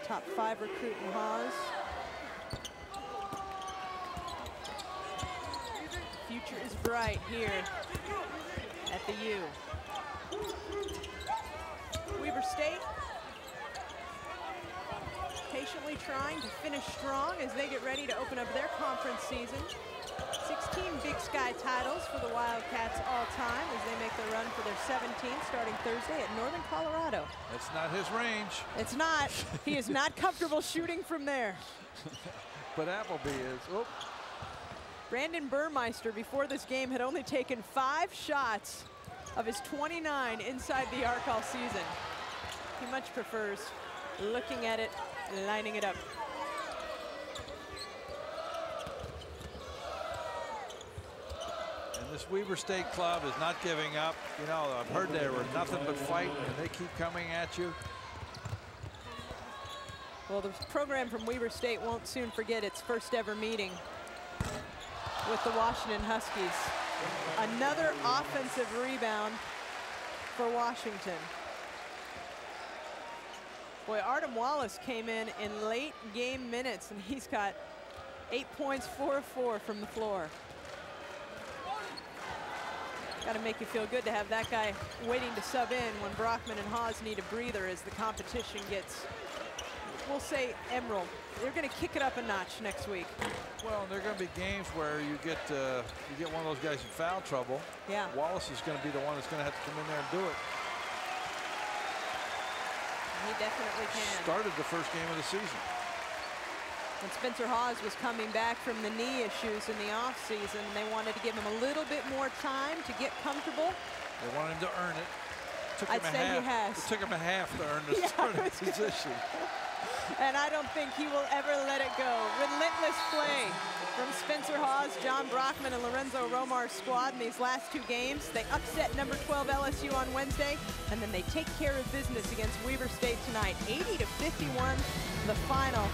Top 5 recruit in Haas. Future is bright here at the U. Weber State patiently trying to finish strong as they get ready to open up their conference season. 16 Big Sky titles for the Wildcats all time as they make the run for their 17th starting Thursday at Northern Colorado. That's not his range. It's not. He is not comfortable shooting from there. But Appleby is. Oop. Brandon Burmeister before this game had only taken 5 shots of his 29 inside the arc all season. He much prefers looking at it, lining it up. And this Weber State club is not giving up. You know, I've heard they were nothing but fight, and they keep coming at you. Well, the program from Weber State won't soon forget its first ever meeting with the Washington Huskies. Another offensive rebound for Washington. Boy, Artem Wallace came in late game minutes, and he's got 8 points, 4 of 4 from the floor. Got to make you feel good to have that guy waiting to sub in when Brockman and Haas need a breather as the competition gets, we'll say, emerald. They're going to kick it up a notch next week. Well, there are going to be games where you get one of those guys in foul trouble. Yeah. Wallace is going to be the one that's going to have to come in there and do it. He definitely can. Started the first game of the season. When Spencer Haas was coming back from the knee issues in the offseason, they wanted to give him a little bit more time to get comfortable. They wanted him to earn it. I'd say he has. It took him a half to earn the starting position. And I don't think he will ever let it go. Relentless play from Spencer Haas, John Brockman, and Lorenzo Romar's squad in these last 2 games. They upset number 12 LSU on Wednesday, and then they take care of business against Weber State tonight. 80-51, the final.